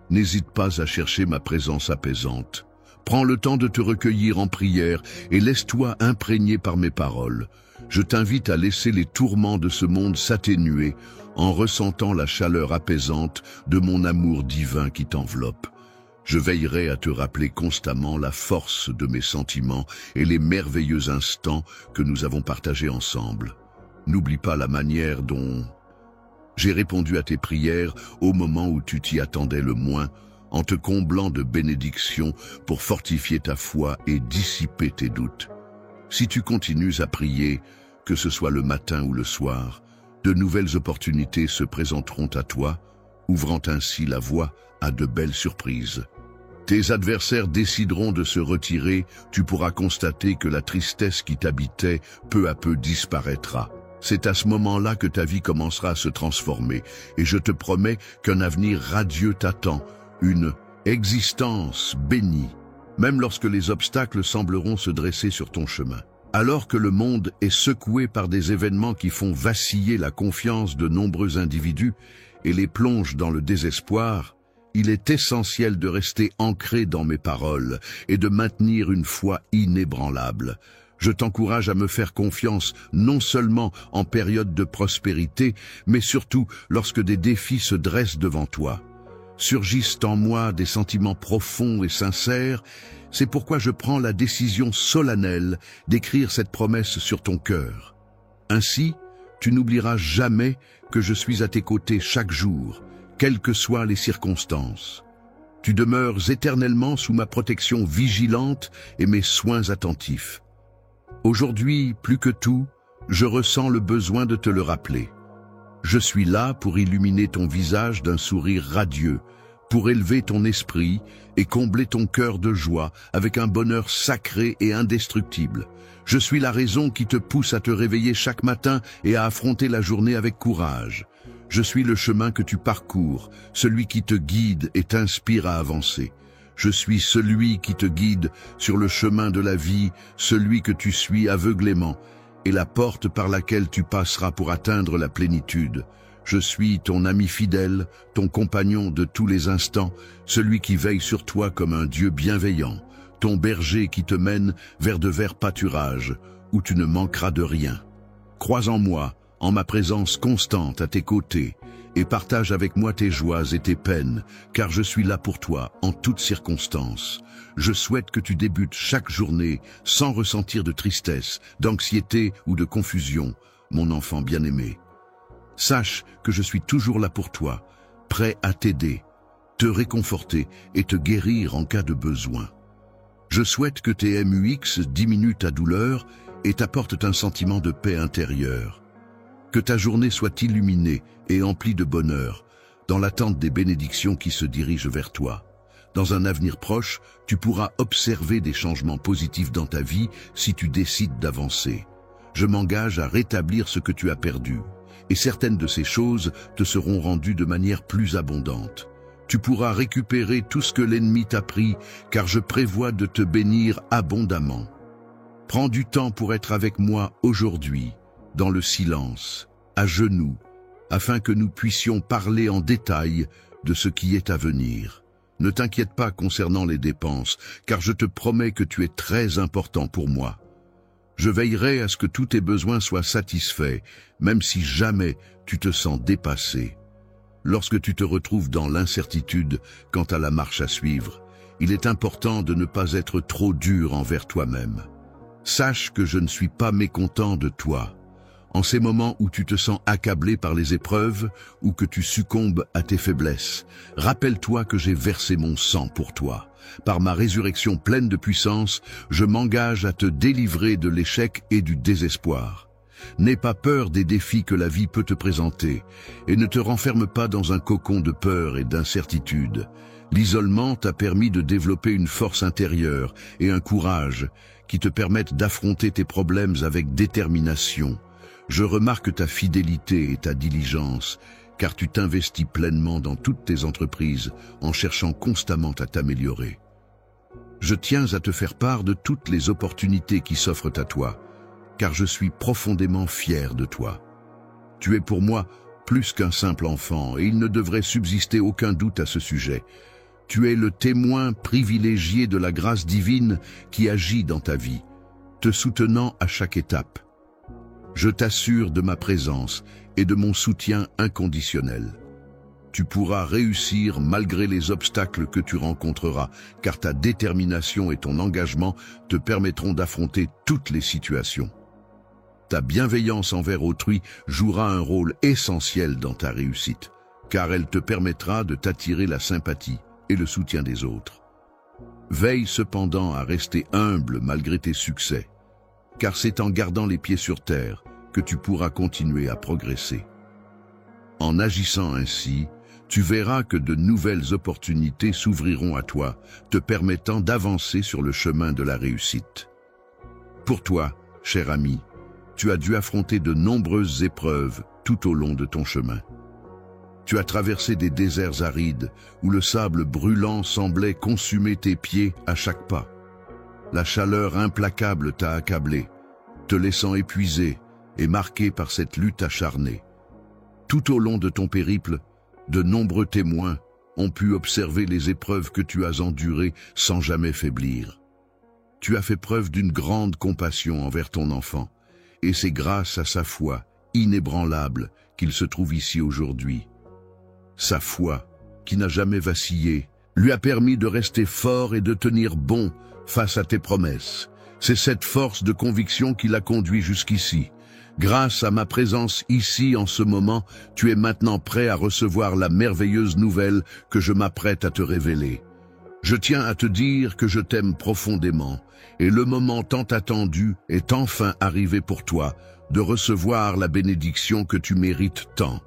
n'hésite pas à chercher ma présence apaisante. Prends le temps de te recueillir en prière et laisse-toi imprégner par mes paroles. Je t'invite à laisser les tourments de ce monde s'atténuer en ressentant la chaleur apaisante de mon amour divin qui t'enveloppe. Je veillerai à te rappeler constamment la force de mes sentiments et les merveilleux instants que nous avons partagés ensemble. N'oublie pas la manière dont j'ai répondu à tes prières au moment où tu t'y attendais le moins, en te comblant de bénédictions pour fortifier ta foi et dissiper tes doutes. Si tu continues à prier, que ce soit le matin ou le soir, de nouvelles opportunités se présenteront à toi, ouvrant ainsi la voie à de belles surprises. Tes adversaires décideront de se retirer, tu pourras constater que la tristesse qui t'habitait peu à peu disparaîtra. C'est à ce moment-là que ta vie commencera à se transformer, et je te promets qu'un avenir radieux t'attend, une existence bénie, même lorsque les obstacles sembleront se dresser sur ton chemin. Alors que le monde est secoué par des événements qui font vaciller la confiance de nombreux individus et les plongent dans le désespoir, il est essentiel de rester ancré dans mes paroles et de maintenir une foi inébranlable. Je t'encourage à me faire confiance non seulement en période de prospérité, mais surtout lorsque des défis se dressent devant toi. Surgissent en moi des sentiments profonds et sincères, c'est pourquoi je prends la décision solennelle d'écrire cette promesse sur ton cœur. Ainsi, tu n'oublieras jamais que je suis à tes côtés chaque jour, quelles que soient les circonstances. Tu demeures éternellement sous ma protection vigilante et mes soins attentifs. Aujourd'hui, plus que tout, je ressens le besoin de te le rappeler. Je suis là pour illuminer ton visage d'un sourire radieux, pour élever ton esprit et combler ton cœur de joie avec un bonheur sacré et indestructible. Je suis la raison qui te pousse à te réveiller chaque matin et à affronter la journée avec courage. Je suis le chemin que tu parcours, celui qui te guide et t'inspire à avancer. Je suis celui qui te guide sur le chemin de la vie, celui que tu suis aveuglément, et la porte par laquelle tu passeras pour atteindre la plénitude. Je suis ton ami fidèle, ton compagnon de tous les instants, celui qui veille sur toi comme un Dieu bienveillant, ton berger qui te mène vers de verts pâturages, où tu ne manqueras de rien. Crois en moi, en ma présence constante à tes côtés, et partage avec moi tes joies et tes peines, car je suis là pour toi en toutes circonstances. Je souhaite que tu débutes chaque journée sans ressentir de tristesse, d'anxiété ou de confusion, mon enfant bien-aimé. Sache que je suis toujours là pour toi, prêt à t'aider, te réconforter et te guérir en cas de besoin. Je souhaite que tes MUX diminuent ta douleur et t'apportent un sentiment de paix intérieure. Que ta journée soit illuminée et emplie de bonheur, dans l'attente des bénédictions qui se dirigent vers toi. Dans un avenir proche, tu pourras observer des changements positifs dans ta vie si tu décides d'avancer. Je m'engage à rétablir ce que tu as perdu, et certaines de ces choses te seront rendues de manière plus abondante. Tu pourras récupérer tout ce que l'ennemi t'a pris, car je prévois de te bénir abondamment. Prends du temps pour être avec moi aujourd'hui, dans le silence, à genoux, afin que nous puissions parler en détail de ce qui est à venir. Ne t'inquiète pas concernant les dépenses, car je te promets que tu es très important pour moi. Je veillerai à ce que tous tes besoins soient satisfaits, même si jamais tu te sens dépassé. Lorsque tu te retrouves dans l'incertitude quant à la marche à suivre, il est important de ne pas être trop dur envers toi-même. Sache que je ne suis pas mécontent de toi. En ces moments où tu te sens accablé par les épreuves ou que tu succombes à tes faiblesses, rappelle-toi que j'ai versé mon sang pour toi. Par ma résurrection pleine de puissance, je m'engage à te délivrer de l'échec et du désespoir. N'aie pas peur des défis que la vie peut te présenter et ne te renferme pas dans un cocon de peur et d'incertitude. L'isolement t'a permis de développer une force intérieure et un courage qui te permettent d'affronter tes problèmes avec détermination. Je remarque ta fidélité et ta diligence, car tu t'investis pleinement dans toutes tes entreprises en cherchant constamment à t'améliorer. Je tiens à te faire part de toutes les opportunités qui s'offrent à toi, car je suis profondément fier de toi. Tu es pour moi plus qu'un simple enfant, et il ne devrait subsister aucun doute à ce sujet. Tu es le témoin privilégié de la grâce divine qui agit dans ta vie, te soutenant à chaque étape. Je t'assure de ma présence et de mon soutien inconditionnel. Tu pourras réussir malgré les obstacles que tu rencontreras, car ta détermination et ton engagement te permettront d'affronter toutes les situations. Ta bienveillance envers autrui jouera un rôle essentiel dans ta réussite, car elle te permettra de t'attirer la sympathie et le soutien des autres. Veille cependant à rester humble malgré tes succès, car c'est en gardant les pieds sur terre que tu pourras continuer à progresser. En agissant ainsi, tu verras que de nouvelles opportunités s'ouvriront à toi, te permettant d'avancer sur le chemin de la réussite. Pour toi, cher ami, tu as dû affronter de nombreuses épreuves tout au long de ton chemin. Tu as traversé des déserts arides où le sable brûlant semblait consumer tes pieds à chaque pas. La chaleur implacable t'a accablé, te laissant épuisé et marqué par cette lutte acharnée. Tout au long de ton périple, de nombreux témoins ont pu observer les épreuves que tu as endurées sans jamais faiblir. Tu as fait preuve d'une grande compassion envers ton enfant, et c'est grâce à sa foi inébranlable qu'il se trouve ici aujourd'hui. Sa foi, qui n'a jamais vacillé, lui a permis de rester fort et de tenir bon face à tes promesses. C'est cette force de conviction qui l'a conduit jusqu'ici. Grâce à ma présence ici en ce moment, tu es maintenant prêt à recevoir la merveilleuse nouvelle que je m'apprête à te révéler. Je tiens à te dire que je t'aime profondément, et le moment tant attendu est enfin arrivé pour toi de recevoir la bénédiction que tu mérites tant.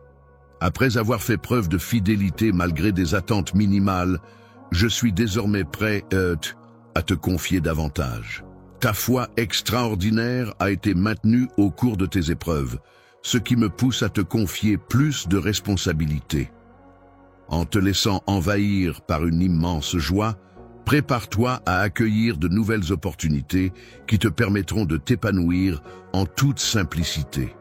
Après avoir fait preuve de fidélité malgré des attentes minimales, je suis désormais prêt à te confier davantage. Ta foi extraordinaire a été maintenue au cours de tes épreuves, ce qui me pousse à te confier plus de responsabilités. En te laissant envahir par une immense joie, prépare-toi à accueillir de nouvelles opportunités qui te permettront de t'épanouir en toute simplicité.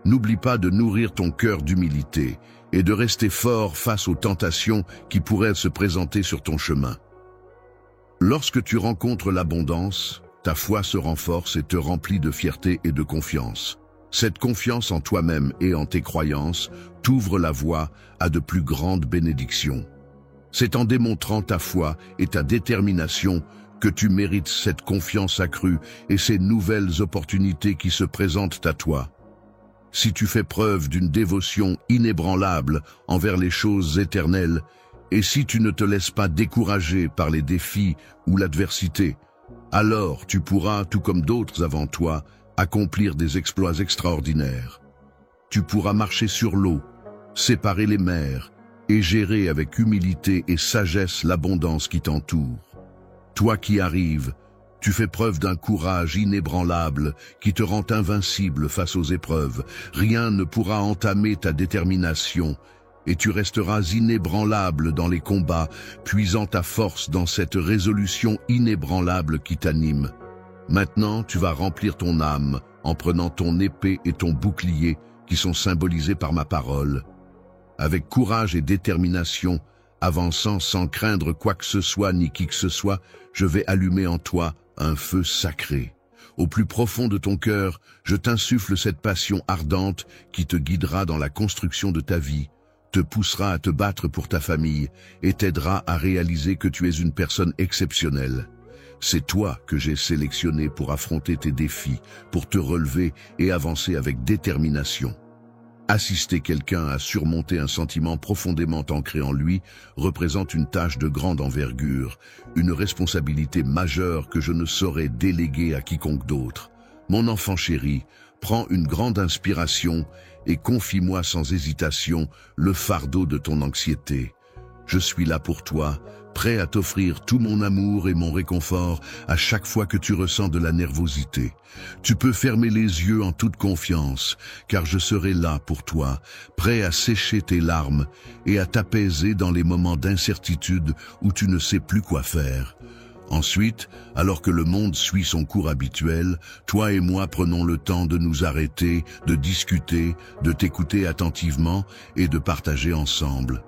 N'oublie pas de nourrir ton cœur d'humilité et de rester fort face aux tentations qui pourraient se présenter sur ton chemin. Lorsque tu rencontres l'abondance, ta foi se renforce et te remplit de fierté et de confiance. Cette confiance en toi-même et en tes croyances t'ouvre la voie à de plus grandes bénédictions. C'est en démontrant ta foi et ta détermination que tu mérites cette confiance accrue et ces nouvelles opportunités qui se présentent à toi. Si tu fais preuve d'une dévotion inébranlable envers les choses éternelles, Et si tu ne te laisses pas décourager par les défis ou l'adversité, alors tu pourras, tout comme d'autres avant toi, accomplir des exploits extraordinaires. Tu pourras marcher sur l'eau, séparer les mers et gérer avec humilité et sagesse l'abondance qui t'entoure. Toi qui arrives, tu fais preuve d'un courage inébranlable qui te rend invincible face aux épreuves. Rien ne pourra entamer ta détermination et tu resteras inébranlable dans les combats, puisant ta force dans cette résolution inébranlable qui t'anime. Maintenant, tu vas remplir ton âme en prenant ton épée et ton bouclier qui sont symbolisés par ma parole. Avec courage et détermination, avançant sans craindre quoi que ce soit ni qui que ce soit, je vais allumer en toi un feu sacré. Au plus profond de ton cœur, je t'insuffle cette passion ardente qui te guidera dans la construction de ta vie, te poussera à te battre pour ta famille et t'aidera à réaliser que tu es une personne exceptionnelle. C'est toi que j'ai sélectionné pour affronter tes défis, pour te relever et avancer avec détermination. Assister quelqu'un à surmonter un sentiment profondément ancré en lui représente une tâche de grande envergure, une responsabilité majeure que je ne saurais déléguer à quiconque d'autre. Mon enfant chéri, prends une grande inspiration et confie-moi sans hésitation le fardeau de ton anxiété. Je suis là pour toi, prêt à t'offrir tout mon amour et mon réconfort à chaque fois que tu ressens de la nervosité. Tu peux fermer les yeux en toute confiance, car je serai là pour toi, prêt à sécher tes larmes et à t'apaiser dans les moments d'incertitude où tu ne sais plus quoi faire. Ensuite, alors que le monde suit son cours habituel, toi et moi prenons le temps de nous arrêter, de discuter, de t'écouter attentivement et de partager ensemble.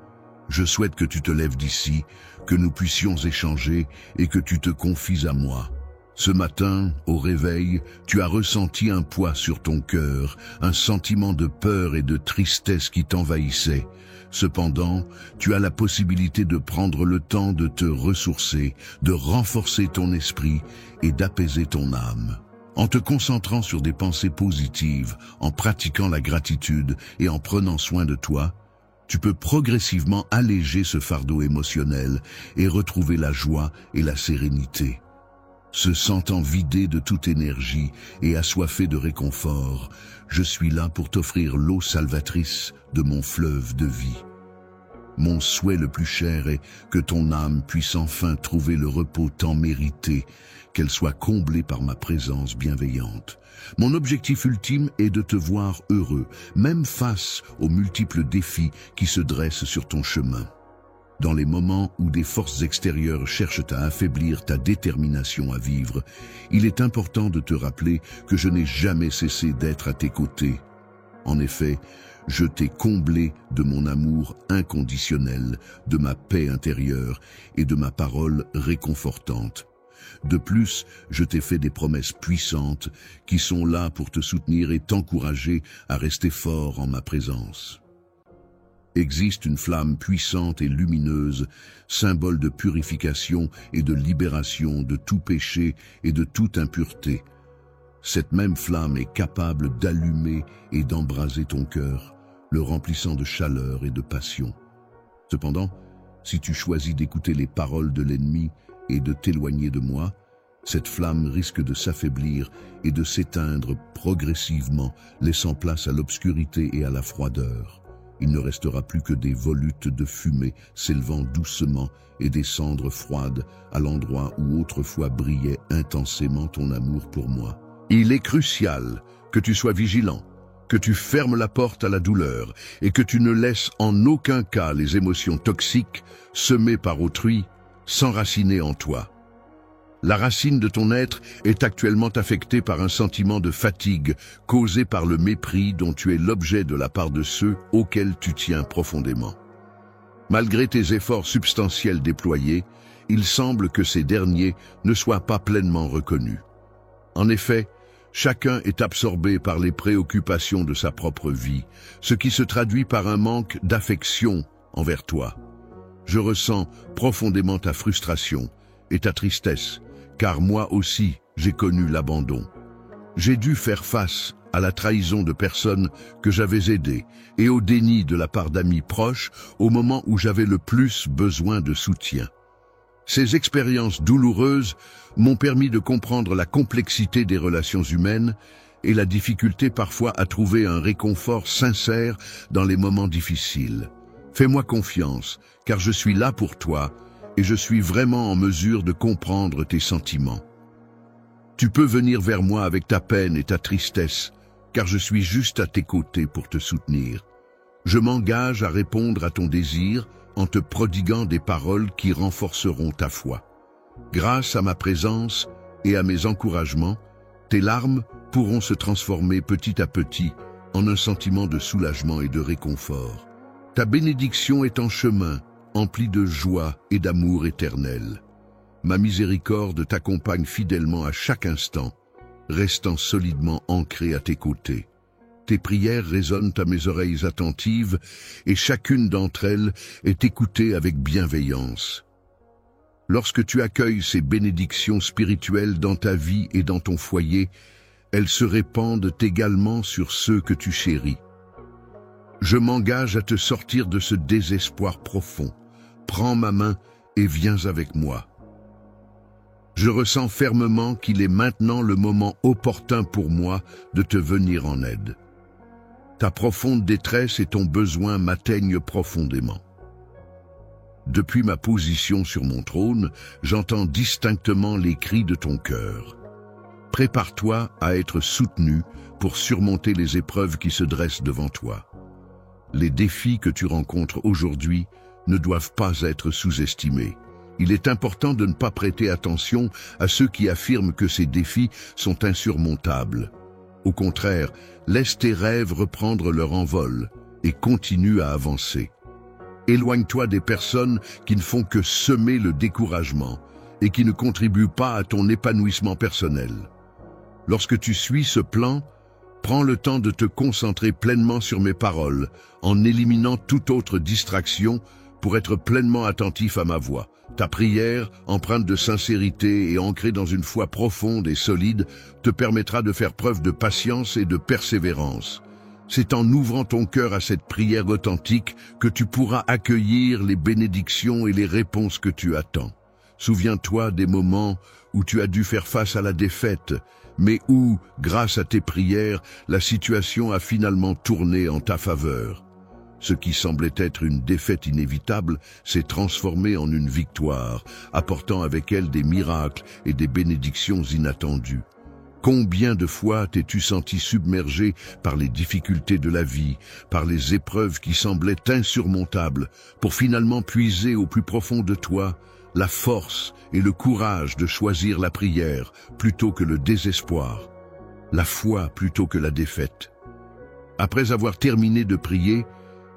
Je souhaite que tu te lèves d'ici, que nous puissions échanger et que tu te confies à moi. Ce matin, au réveil, tu as ressenti un poids sur ton cœur, un sentiment de peur et de tristesse qui t'envahissait. Cependant, tu as la possibilité de prendre le temps de te ressourcer, de renforcer ton esprit et d'apaiser ton âme. En te concentrant sur des pensées positives, en pratiquant la gratitude et en prenant soin de toi, tu peux progressivement alléger ce fardeau émotionnel et retrouver la joie et la sérénité. Se sentant vidé de toute énergie et assoiffé de réconfort, je suis là pour t'offrir l'eau salvatrice de mon fleuve de vie. Mon souhait le plus cher est que ton âme puisse enfin trouver le repos tant mérité, qu'elle soit comblée par ma présence bienveillante. Mon objectif ultime est de te voir heureux, même face aux multiples défis qui se dressent sur ton chemin. Dans les moments où des forces extérieures cherchent à affaiblir ta détermination à vivre, il est important de te rappeler que je n'ai jamais cessé d'être à tes côtés. En effet, je t'ai comblé de mon amour inconditionnel, de ma paix intérieure et de ma parole réconfortante. De plus, je t'ai fait des promesses puissantes qui sont là pour te soutenir et t'encourager à rester fort en ma présence. Existe une flamme puissante et lumineuse, symbole de purification et de libération de tout péché et de toute impureté. Cette même flamme est capable d'allumer et d'embraser ton cœur, le remplissant de chaleur et de passion. Cependant, si tu choisis d'écouter les paroles de l'ennemi et de t'éloigner de moi, cette flamme risque de s'affaiblir et de s'éteindre progressivement, laissant place à l'obscurité et à la froideur. Il ne restera plus que des volutes de fumée s'élevant doucement et des cendres froides à l'endroit où autrefois brillait intensément ton amour pour moi. Il est crucial que tu sois vigilant, que tu fermes la porte à la douleur et que tu ne laisses en aucun cas les émotions toxiques semées par autrui s'enraciner en toi. La racine de ton être est actuellement affectée par un sentiment de fatigue causé par le mépris dont tu es l'objet de la part de ceux auxquels tu tiens profondément. Malgré tes efforts substantiels déployés, il semble que ces derniers ne soient pas pleinement reconnus. En effet, chacun est absorbé par les préoccupations de sa propre vie, ce qui se traduit par un manque d'affection envers toi. Je ressens profondément ta frustration et ta tristesse, car moi aussi j'ai connu l'abandon. J'ai dû faire face à la trahison de personnes que j'avais aidées et au déni de la part d'amis proches au moment où j'avais le plus besoin de soutien. Ces expériences douloureuses m'ont permis de comprendre la complexité des relations humaines et la difficulté parfois à trouver un réconfort sincère dans les moments difficiles. Fais-moi confiance, car je suis là pour toi et je suis vraiment en mesure de comprendre tes sentiments. Tu peux venir vers moi avec ta peine et ta tristesse, car je suis juste à tes côtés pour te soutenir. Je m'engage à répondre à ton désir en te prodiguant des paroles qui renforceront ta foi. Grâce à ma présence et à mes encouragements, tes larmes pourront se transformer petit à petit en un sentiment de soulagement et de réconfort. Ta bénédiction est en chemin, emplie de joie et d'amour éternel. Ma miséricorde t'accompagne fidèlement à chaque instant, restant solidement ancrée à tes côtés. Tes prières résonnent à mes oreilles attentives et chacune d'entre elles est écoutée avec bienveillance. Lorsque tu accueilles ces bénédictions spirituelles dans ta vie et dans ton foyer, elles se répandent également sur ceux que tu chéris. Je m'engage à te sortir de ce désespoir profond. Prends ma main et viens avec moi. Je ressens fermement qu'il est maintenant le moment opportun pour moi de te venir en aide. Ta profonde détresse et ton besoin m'atteignent profondément. Depuis ma position sur mon trône, j'entends distinctement les cris de ton cœur. Prépare-toi à être soutenu pour surmonter les épreuves qui se dressent devant toi. Les défis que tu rencontres aujourd'hui ne doivent pas être sous-estimés. Il est important de ne pas prêter attention à ceux qui affirment que ces défis sont insurmontables. Au contraire, laisse tes rêves reprendre leur envol et continue à avancer. Éloigne-toi des personnes qui ne font que semer le découragement et qui ne contribuent pas à ton épanouissement personnel. Lorsque tu suis ce plan, prends le temps de te concentrer pleinement sur mes paroles en éliminant toute autre distraction pour être pleinement attentif à ma voix. Ta prière, empreinte de sincérité et ancrée dans une foi profonde et solide, te permettra de faire preuve de patience et de persévérance. C'est en ouvrant ton cœur à cette prière authentique que tu pourras accueillir les bénédictions et les réponses que tu attends. Souviens-toi des moments où tu as dû faire face à la défaite, mais où, grâce à tes prières, la situation a finalement tourné en ta faveur. Ce qui semblait être une défaite inévitable s'est transformé en une victoire, apportant avec elle des miracles et des bénédictions inattendues. Combien de fois t'es-tu senti submergé par les difficultés de la vie, par les épreuves qui semblaient insurmontables, pour finalement puiser au plus profond de toi la force et le courage de choisir la prière plutôt que le désespoir, la foi plutôt que la défaite. Après avoir terminé de prier,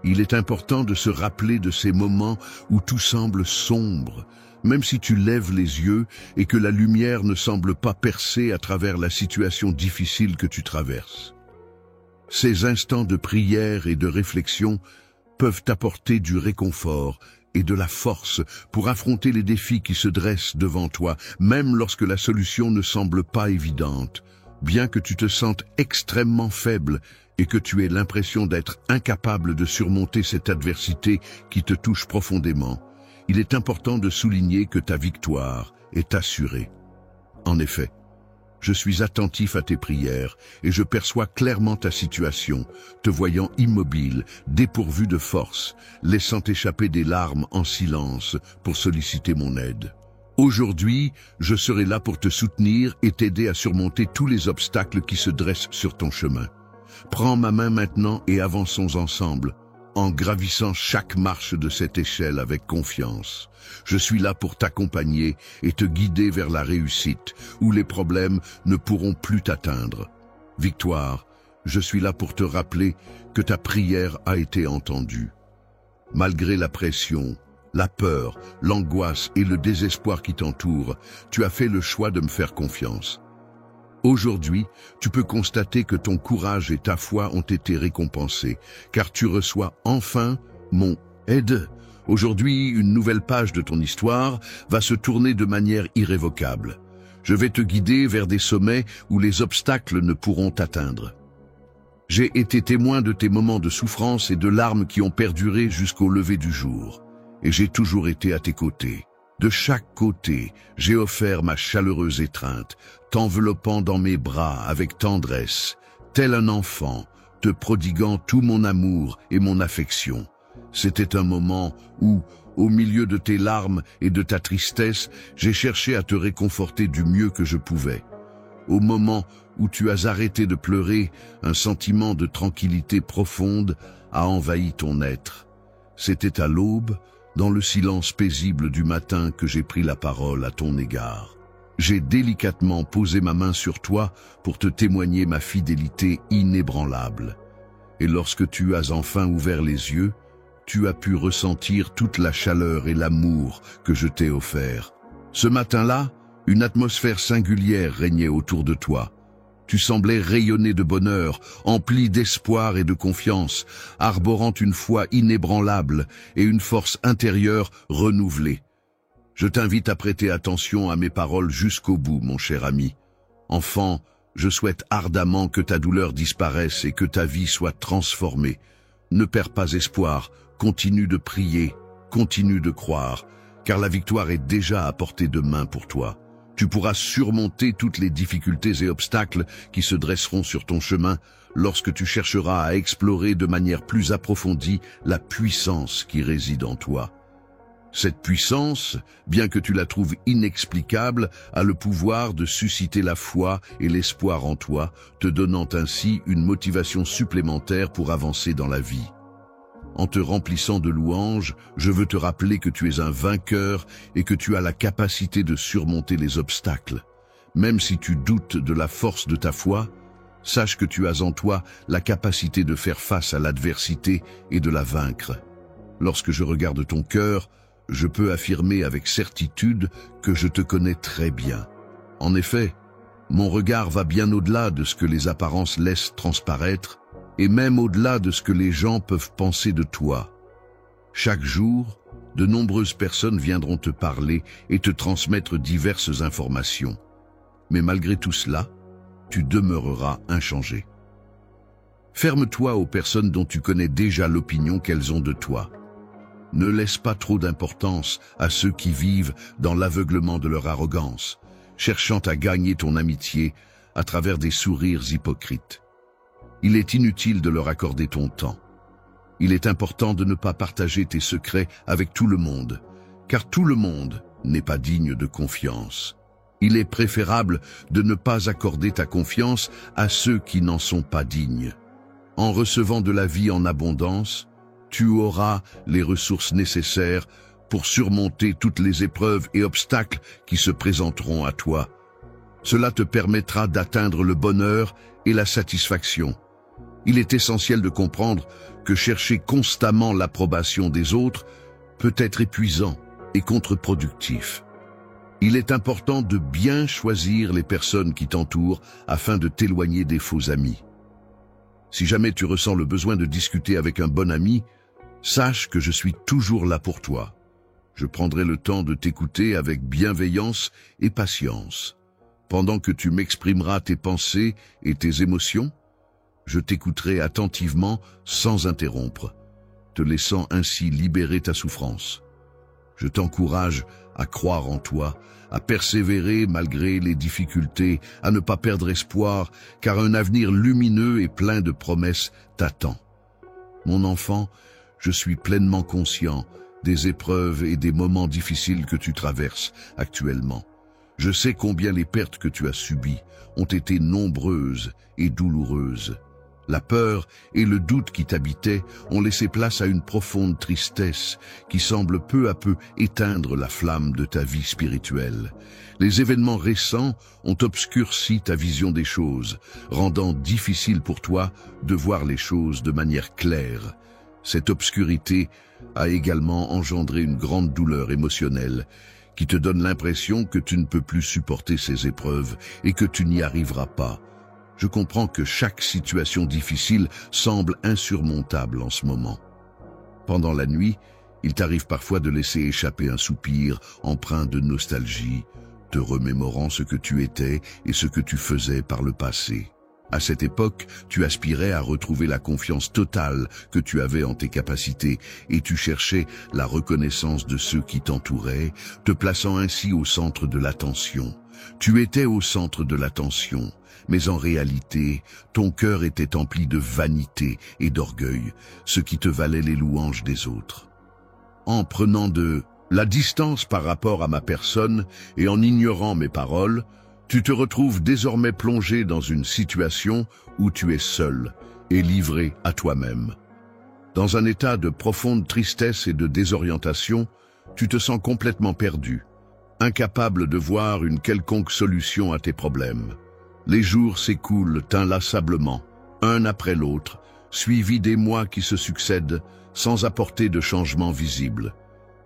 il est important de se rappeler de ces moments où tout semble sombre, même si tu lèves les yeux et que la lumière ne semble pas percer à travers la situation difficile que tu traverses. Ces instants de prière et de réflexion peuvent t'apporter du réconfort et de la force pour affronter les défis qui se dressent devant toi, même lorsque la solution ne semble pas évidente. Bien que tu te sentes extrêmement faible et que tu aies l'impression d'être incapable de surmonter cette adversité qui te touche profondément, il est important de souligner que ta victoire est assurée. En effet, je suis attentif à tes prières et je perçois clairement ta situation, te voyant immobile, dépourvu de force, laissant échapper des larmes en silence pour solliciter mon aide. Aujourd'hui, je serai là pour te soutenir et t'aider à surmonter tous les obstacles qui se dressent sur ton chemin. Prends ma main maintenant et avançons ensemble, en gravissant chaque marche de cette échelle avec confiance. Je suis là pour t'accompagner et te guider vers la réussite, où les problèmes ne pourront plus t'atteindre. Victoire, je suis là pour te rappeler que ta prière a été entendue. Malgré la pression, la peur, l'angoisse et le désespoir qui t'entourent, tu as fait le choix de me faire confiance. Aujourd'hui, tu peux constater que ton courage et ta foi ont été récompensés, car tu reçois enfin mon aide. Aujourd'hui, une nouvelle page de ton histoire va se tourner de manière irrévocable. Je vais te guider vers des sommets où les obstacles ne pourront t'atteindre. J'ai été témoin de tes moments de souffrance et de larmes qui ont perduré jusqu'au lever du jour. Et j'ai toujours été à tes côtés. De chaque côté, j'ai offert ma chaleureuse étreinte, t'enveloppant dans mes bras avec tendresse, tel un enfant, te prodiguant tout mon amour et mon affection. C'était un moment où, au milieu de tes larmes et de ta tristesse, j'ai cherché à te réconforter du mieux que je pouvais. Au moment où tu as arrêté de pleurer, un sentiment de tranquillité profonde a envahi ton être. C'était à l'aube, dans le silence paisible du matin, que j'ai pris la parole à ton égard. J'ai délicatement posé ma main sur toi pour te témoigner ma fidélité inébranlable. Et lorsque tu as enfin ouvert les yeux, tu as pu ressentir toute la chaleur et l'amour que je t'ai offert. Ce matin-là, une atmosphère singulière régnait autour de toi. Tu semblais rayonner de bonheur, empli d'espoir et de confiance, arborant une foi inébranlable et une force intérieure renouvelée. Je t'invite à prêter attention à mes paroles jusqu'au bout, mon cher ami. Enfant, je souhaite ardemment que ta douleur disparaisse et que ta vie soit transformée. Ne perds pas espoir, continue de prier, continue de croire, car la victoire est déjà à portée de main pour toi. Tu pourras surmonter toutes les difficultés et obstacles qui se dresseront sur ton chemin lorsque tu chercheras à explorer de manière plus approfondie la puissance qui réside en toi. Cette puissance, bien que tu la trouves inexplicable, a le pouvoir de susciter la foi et l'espoir en toi, te donnant ainsi une motivation supplémentaire pour avancer dans la vie. En te remplissant de louanges, je veux te rappeler que tu es un vainqueur et que tu as la capacité de surmonter les obstacles. Même si tu doutes de la force de ta foi, sache que tu as en toi la capacité de faire face à l'adversité et de la vaincre. Lorsque je regarde ton cœur, je peux affirmer avec certitude que je te connais très bien. En effet, mon regard va bien au-delà de ce que les apparences laissent transparaître, et même au-delà de ce que les gens peuvent penser de toi. Chaque jour, de nombreuses personnes viendront te parler et te transmettre diverses informations. Mais malgré tout cela, tu demeureras inchangé. Ferme-toi aux personnes dont tu connais déjà l'opinion qu'elles ont de toi. Ne laisse pas trop d'importance à ceux qui vivent dans l'aveuglement de leur arrogance, cherchant à gagner ton amitié à travers des sourires hypocrites. Il est inutile de leur accorder ton temps. Il est important de ne pas partager tes secrets avec tout le monde, car tout le monde n'est pas digne de confiance. Il est préférable de ne pas accorder ta confiance à ceux qui n'en sont pas dignes. En recevant de la vie en abondance, tu auras les ressources nécessaires pour surmonter toutes les épreuves et obstacles qui se présenteront à toi. Cela te permettra d'atteindre le bonheur et la satisfaction. Il est essentiel de comprendre que chercher constamment l'approbation des autres peut être épuisant et contre-productif. Il est important de bien choisir les personnes qui t'entourent afin de t'éloigner des faux amis. Si jamais tu ressens le besoin de discuter avec un bon ami, sache que je suis toujours là pour toi. Je prendrai le temps de t'écouter avec bienveillance et patience. Pendant que tu m'exprimeras tes pensées et tes émotions, je t'écouterai attentivement sans interrompre, te laissant ainsi libérer ta souffrance. Je t'encourage à croire en toi, à persévérer malgré les difficultés, à ne pas perdre espoir, car un avenir lumineux et plein de promesses t'attend. Mon enfant, je suis pleinement conscient des épreuves et des moments difficiles que tu traverses actuellement. Je sais combien les pertes que tu as subies ont été nombreuses et douloureuses. La peur et le doute qui t'habitaient ont laissé place à une profonde tristesse qui semble peu à peu éteindre la flamme de ta vie spirituelle. Les événements récents ont obscurci ta vision des choses, rendant difficile pour toi de voir les choses de manière claire. Cette obscurité a également engendré une grande douleur émotionnelle qui te donne l'impression que tu ne peux plus supporter ces épreuves et que tu n'y arriveras pas. Je comprends que chaque situation difficile semble insurmontable en ce moment. Pendant la nuit, il t'arrive parfois de laisser échapper un soupir empreint de nostalgie, te remémorant ce que tu étais et ce que tu faisais par le passé. À cette époque, tu aspirais à retrouver la confiance totale que tu avais en tes capacités et tu cherchais la reconnaissance de ceux qui t'entouraient, te plaçant ainsi au centre de l'attention. Tu étais au centre de l'attention, mais en réalité, ton cœur était empli de vanité et d'orgueil, ce qui te valait les louanges des autres. En prenant de la distance par rapport à ma personne et en ignorant mes paroles, tu te retrouves désormais plongé dans une situation où tu es seul et livré à toi-même. Dans un état de profonde tristesse et de désorientation, tu te sens complètement perdu, incapable de voir une quelconque solution à tes problèmes. Les jours s'écoulent inlassablement, un après l'autre, suivis des mois qui se succèdent sans apporter de changement visible.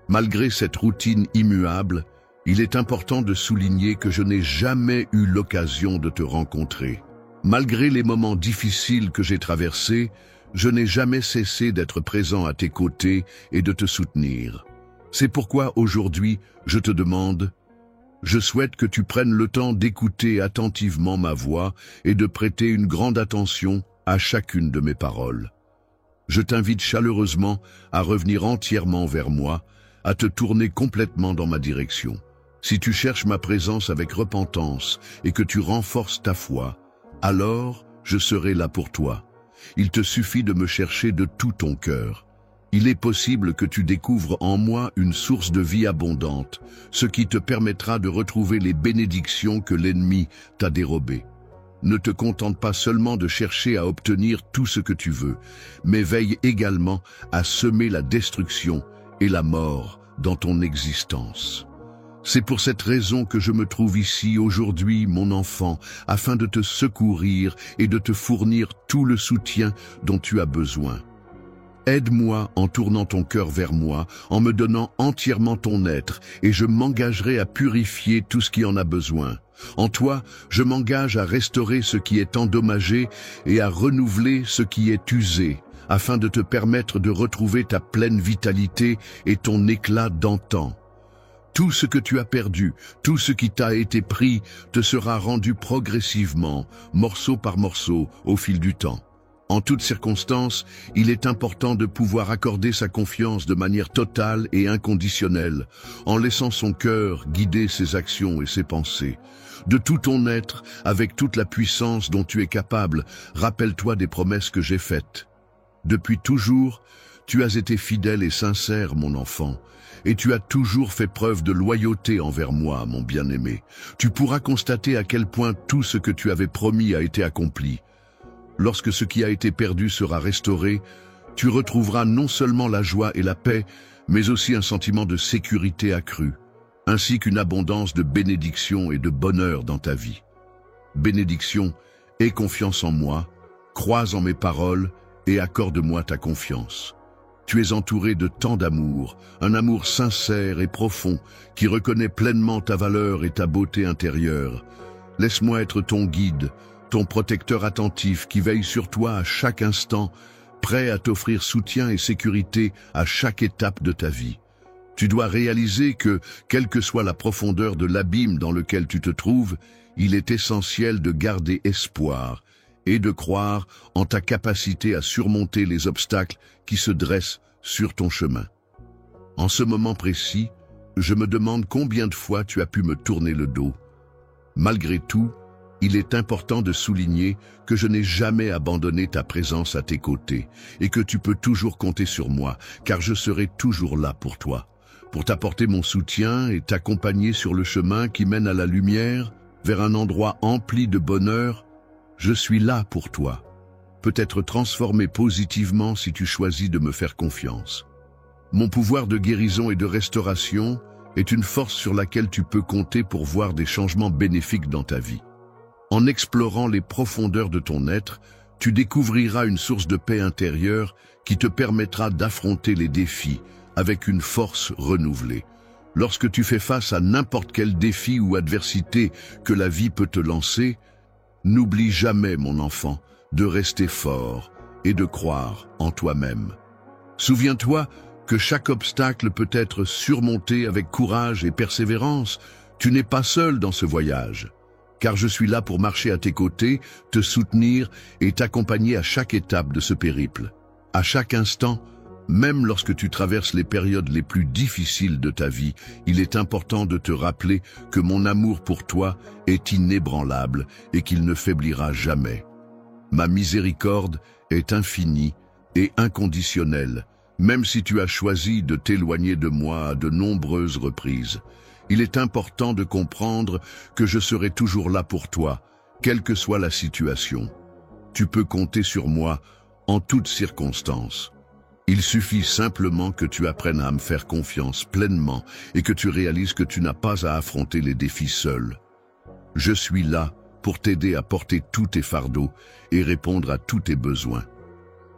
Malgré cette routine immuable, il est important de souligner que je n'ai jamais eu l'occasion de te rencontrer. Malgré les moments difficiles que j'ai traversés, je n'ai jamais cessé d'être présent à tes côtés et de te soutenir. C'est pourquoi aujourd'hui, je te demande, je souhaite que tu prennes le temps d'écouter attentivement ma voix et de prêter une grande attention à chacune de mes paroles. Je t'invite chaleureusement à revenir entièrement vers moi, à te tourner complètement dans ma direction. Si tu cherches ma présence avec repentance et que tu renforces ta foi, alors je serai là pour toi. Il te suffit de me chercher de tout ton cœur. Il est possible que tu découvres en moi une source de vie abondante, ce qui te permettra de retrouver les bénédictions que l'ennemi t'a dérobées. Ne te contente pas seulement de chercher à obtenir tout ce que tu veux, mais veille également à semer la destruction et la mort dans ton existence. C'est pour cette raison que je me trouve ici aujourd'hui, mon enfant, afin de te secourir et de te fournir tout le soutien dont tu as besoin. Aide-moi en tournant ton cœur vers moi, en me donnant entièrement ton être, et je m'engagerai à purifier tout ce qui en a besoin. En toi, je m'engage à restaurer ce qui est endommagé et à renouveler ce qui est usé, afin de te permettre de retrouver ta pleine vitalité et ton éclat d'antan. Tout ce que tu as perdu, tout ce qui t'a été pris, te sera rendu progressivement, morceau par morceau, au fil du temps. En toutes circonstances, il est important de pouvoir accorder sa confiance de manière totale et inconditionnelle, en laissant son cœur guider ses actions et ses pensées. De tout ton être, avec toute la puissance dont tu es capable, rappelle-toi des promesses que j'ai faites. Depuis toujours, tu as été fidèle et sincère, mon enfant, et tu as toujours fait preuve de loyauté envers moi, mon bien-aimé. Tu pourras constater à quel point tout ce que tu avais promis a été accompli. Lorsque ce qui a été perdu sera restauré, tu retrouveras non seulement la joie et la paix, mais aussi un sentiment de sécurité accrue, ainsi qu'une abondance de bénédictions et de bonheur dans ta vie. Bénédiction, aie confiance en moi, crois en mes paroles et accorde-moi ta confiance. Tu es entouré de tant d'amour, un amour sincère et profond qui reconnaît pleinement ta valeur et ta beauté intérieure. Laisse-moi être ton guide, ton protecteur attentif qui veille sur toi à chaque instant, prêt à t'offrir soutien et sécurité à chaque étape de ta vie. Tu dois réaliser que, quelle que soit la profondeur de l'abîme dans lequel tu te trouves, il est essentiel de garder espoir et de croire en ta capacité à surmonter les obstacles qui se dressent sur ton chemin. En ce moment précis, je me demande combien de fois tu as pu me tourner le dos. Malgré tout, il est important de souligner que je n'ai jamais abandonné ta présence à tes côtés et que tu peux toujours compter sur moi, car je serai toujours là pour toi, pour t'apporter mon soutien et t'accompagner sur le chemin qui mène à la lumière, vers un endroit empli de bonheur. Je suis là pour toi, peut être transformé positivement si tu choisis de me faire confiance. Mon pouvoir de guérison et de restauration est une force sur laquelle tu peux compter pour voir des changements bénéfiques dans ta vie. En explorant les profondeurs de ton être, tu découvriras une source de paix intérieure qui te permettra d'affronter les défis avec une force renouvelée. Lorsque tu fais face à n'importe quel défi ou adversité que la vie peut te lancer, n'oublie jamais, mon enfant, de rester fort et de croire en toi-même. Souviens-toi que chaque obstacle peut être surmonté avec courage et persévérance. Tu n'es pas seul dans ce voyage. car je suis là pour marcher à tes côtés, te soutenir et t'accompagner à chaque étape de ce périple. À chaque instant, même lorsque tu traverses les périodes les plus difficiles de ta vie, il est important de te rappeler que mon amour pour toi est inébranlable et qu'il ne faiblira jamais. Ma miséricorde est infinie et inconditionnelle, même si tu as choisi de t'éloigner de moi à de nombreuses reprises. Il est important de comprendre que je serai toujours là pour toi, quelle que soit la situation. Tu peux compter sur moi en toutes circonstances. Il suffit simplement que tu apprennes à me faire confiance pleinement et que tu réalises que tu n'as pas à affronter les défis seul. Je suis là pour t'aider à porter tous tes fardeaux et répondre à tous tes besoins.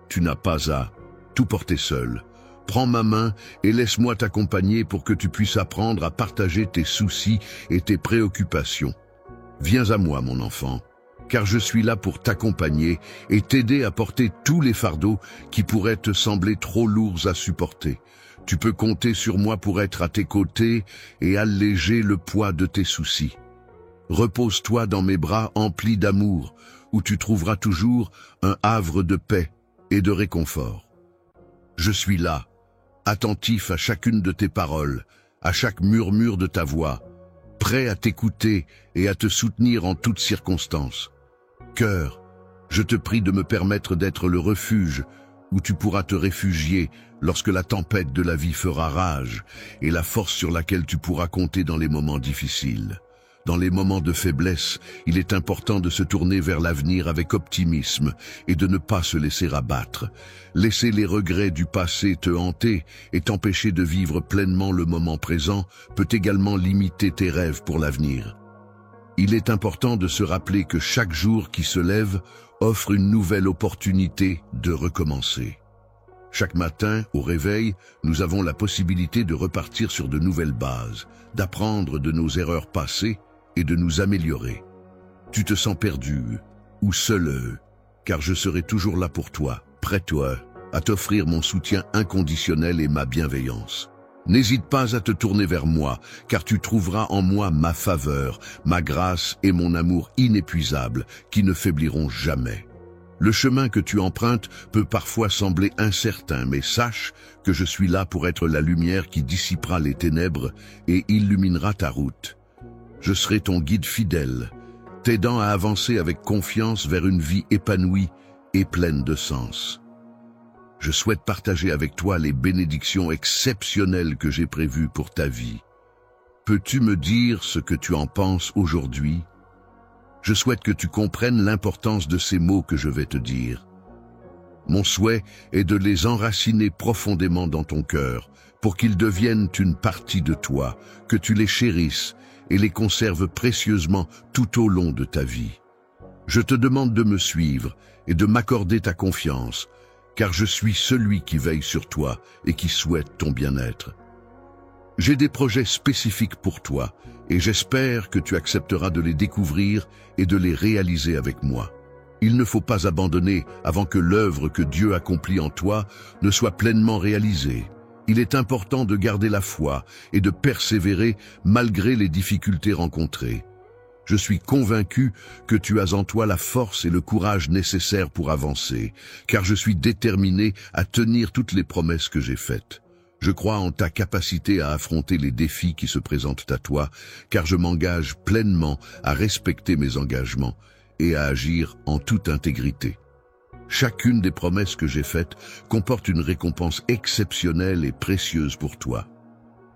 Tu n'as pas à tout porter seul. Prends ma main et laisse-moi t'accompagner pour que tu puisses apprendre à partager tes soucis et tes préoccupations. Viens à moi, mon enfant, car je suis là pour t'accompagner et t'aider à porter tous les fardeaux qui pourraient te sembler trop lourds à supporter. Tu peux compter sur moi pour être à tes côtés et alléger le poids de tes soucis. Repose-toi dans mes bras emplis d'amour, où tu trouveras toujours un havre de paix et de réconfort. Je suis là, attentif à chacune de tes paroles, à chaque murmure de ta voix, prêt à t'écouter et à te soutenir en toutes circonstances. Cœur, je te prie de me permettre d'être le refuge où tu pourras te réfugier lorsque la tempête de la vie fera rage et la force sur laquelle tu pourras compter dans les moments difficiles. Dans les moments de faiblesse, il est important de se tourner vers l'avenir avec optimisme et de ne pas se laisser abattre. Laisser les regrets du passé te hanter et t'empêcher de vivre pleinement le moment présent peut également limiter tes rêves pour l'avenir. Il est important de se rappeler que chaque jour qui se lève offre une nouvelle opportunité de recommencer. Chaque matin, au réveil, nous avons la possibilité de repartir sur de nouvelles bases, d'apprendre de nos erreurs passées et de nous améliorer. Tu te sens perdu ou seul, car je serai toujours là pour toi, prêt à t'offrir mon soutien inconditionnel et ma bienveillance. N'hésite pas à te tourner vers moi, car tu trouveras en moi ma faveur, ma grâce et mon amour inépuisable qui ne faibliront jamais. Le chemin que tu empruntes peut parfois sembler incertain, mais sache que je suis là pour être la lumière qui dissipera les ténèbres et illuminera ta route. Je serai ton guide fidèle, t'aidant à avancer avec confiance vers une vie épanouie et pleine de sens. Je souhaite partager avec toi les bénédictions exceptionnelles que j'ai prévues pour ta vie. Peux-tu me dire ce que tu en penses aujourd'hui? Je souhaite que tu comprennes l'importance de ces mots que je vais te dire. Mon souhait est de les enraciner profondément dans ton cœur, pour qu'ils deviennent une partie de toi, que tu les chérisses et les conserves précieusement tout au long de ta vie. Je te demande de me suivre et de m'accorder ta confiance, car je suis celui qui veille sur toi et qui souhaite ton bien-être. J'ai des projets spécifiques pour toi et j'espère que tu accepteras de les découvrir et de les réaliser avec moi. Il ne faut pas abandonner avant que l'œuvre que Dieu accomplit en toi ne soit pleinement réalisée. Il est important de garder la foi et de persévérer malgré les difficultés rencontrées. Je suis convaincu que tu as en toi la force et le courage nécessaires pour avancer, car je suis déterminé à tenir toutes les promesses que j'ai faites. Je crois en ta capacité à affronter les défis qui se présentent à toi, car je m'engage pleinement à respecter mes engagements et à agir en toute intégrité. Chacune des promesses que j'ai faites comporte une récompense exceptionnelle et précieuse pour toi.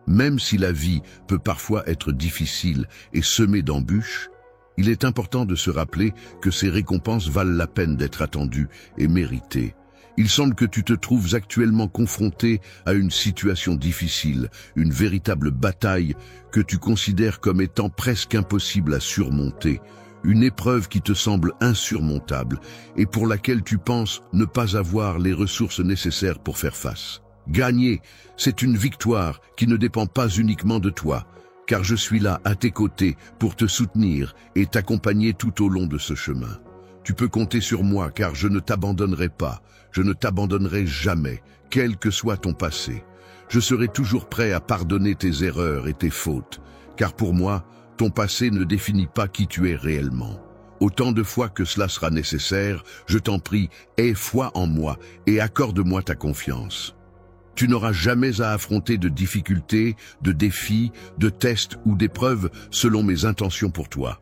Même si la vie peut parfois être difficile et semée d'embûches, il est important de se rappeler que ces récompenses valent la peine d'être attendues et méritées. Il semble que tu te trouves actuellement confronté à une situation difficile, une véritable bataille que tu considères comme étant presque impossible à surmonter, une épreuve qui te semble insurmontable et pour laquelle tu penses ne pas avoir les ressources nécessaires pour faire face. Gagner, c'est une victoire qui ne dépend pas uniquement de toi, car je suis là à tes côtés pour te soutenir et t'accompagner tout au long de ce chemin. Tu peux compter sur moi car je ne t'abandonnerai pas, je ne t'abandonnerai jamais, quel que soit ton passé. Je serai toujours prêt à pardonner tes erreurs et tes fautes, car pour moi, Ton passé ne définit pas qui tu es réellement. Autant de fois que cela sera nécessaire, je t'en prie, aie foi en moi et accorde-moi ta confiance. Tu n'auras jamais à affronter de difficultés, de défis, de tests ou d'épreuves selon mes intentions pour toi.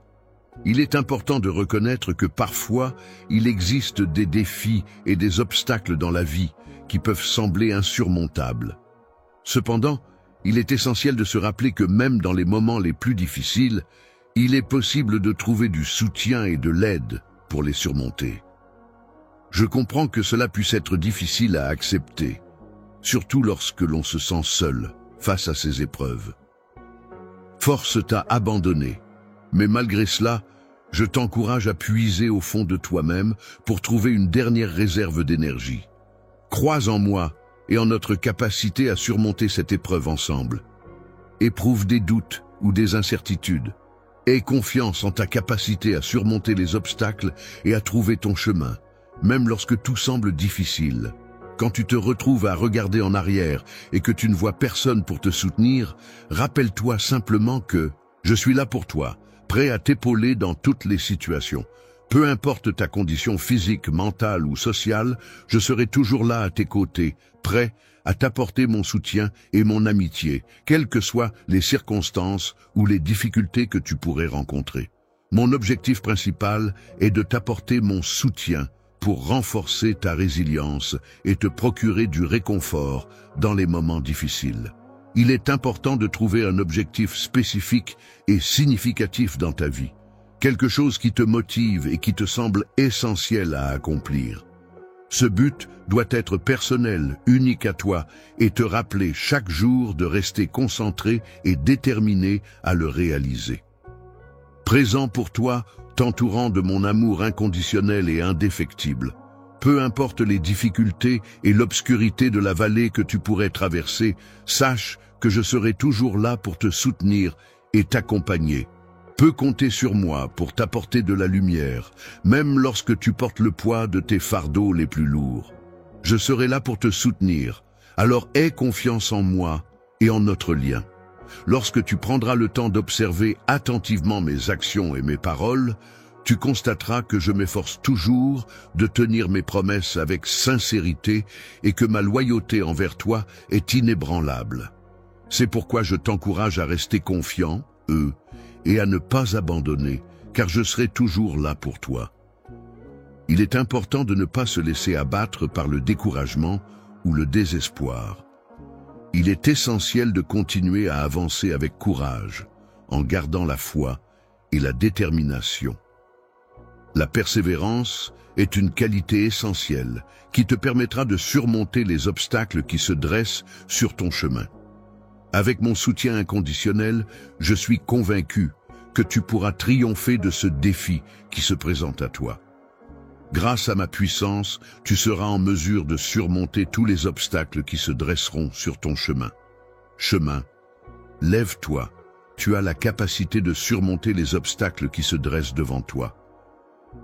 Il est important de reconnaître que parfois, il existe des défis et des obstacles dans la vie qui peuvent sembler insurmontables. Cependant, il est essentiel de se rappeler que même dans les moments les plus difficiles, il est possible de trouver du soutien et de l'aide pour les surmonter. Je comprends que cela puisse être difficile à accepter, surtout lorsque l'on se sent seul face à ces épreuves. Force t'a abandonné, mais malgré cela, je t'encourage à puiser au fond de toi-même pour trouver une dernière réserve d'énergie. Crois en moi et en notre capacité à surmonter cette épreuve ensemble. Éprouve des doutes ou des incertitudes. Aie confiance en ta capacité à surmonter les obstacles et à trouver ton chemin, même lorsque tout semble difficile. Quand tu te retrouves à regarder en arrière et que tu ne vois personne pour te soutenir, rappelle-toi simplement que je suis là pour toi, prêt à t'épauler dans toutes les situations. Peu importe ta condition physique, mentale ou sociale, je serai toujours là à tes côtés, prêt à t'apporter mon soutien et mon amitié, quelles que soient les circonstances ou les difficultés que tu pourrais rencontrer. Mon objectif principal est de t'apporter mon soutien pour renforcer ta résilience et te procurer du réconfort dans les moments difficiles. Il est important de trouver un objectif spécifique et significatif dans ta vie, quelque chose qui te motive et qui te semble essentiel à accomplir. Ce but doit être personnel, unique à toi, et te rappeler chaque jour de rester concentré et déterminé à le réaliser. Présent pour toi, t'entourant de mon amour inconditionnel et indéfectible. Peu importe les difficultés et l'obscurité de la vallée que tu pourrais traverser, sache que je serai toujours là pour te soutenir et t'accompagner. Peux compter sur moi pour t'apporter de la lumière, même lorsque tu portes le poids de tes fardeaux les plus lourds. Je serai là pour te soutenir, alors aie confiance en moi et en notre lien. Lorsque tu prendras le temps d'observer attentivement mes actions et mes paroles, tu constateras que je m'efforce toujours de tenir mes promesses avec sincérité et que ma loyauté envers toi est inébranlable. C'est pourquoi je t'encourage à rester confiant, et à ne pas abandonner, car je serai toujours là pour toi. Il est important de ne pas se laisser abattre par le découragement ou le désespoir. Il est essentiel de continuer à avancer avec courage, en gardant la foi et la détermination. La persévérance est une qualité essentielle qui te permettra de surmonter les obstacles qui se dressent sur ton chemin. Avec mon soutien inconditionnel, je suis convaincu que tu pourras triompher de ce défi qui se présente à toi. Grâce à ma puissance, tu seras en mesure de surmonter tous les obstacles qui se dresseront sur ton chemin. Chemin, lève-toi, tu as la capacité de surmonter les obstacles qui se dressent devant toi.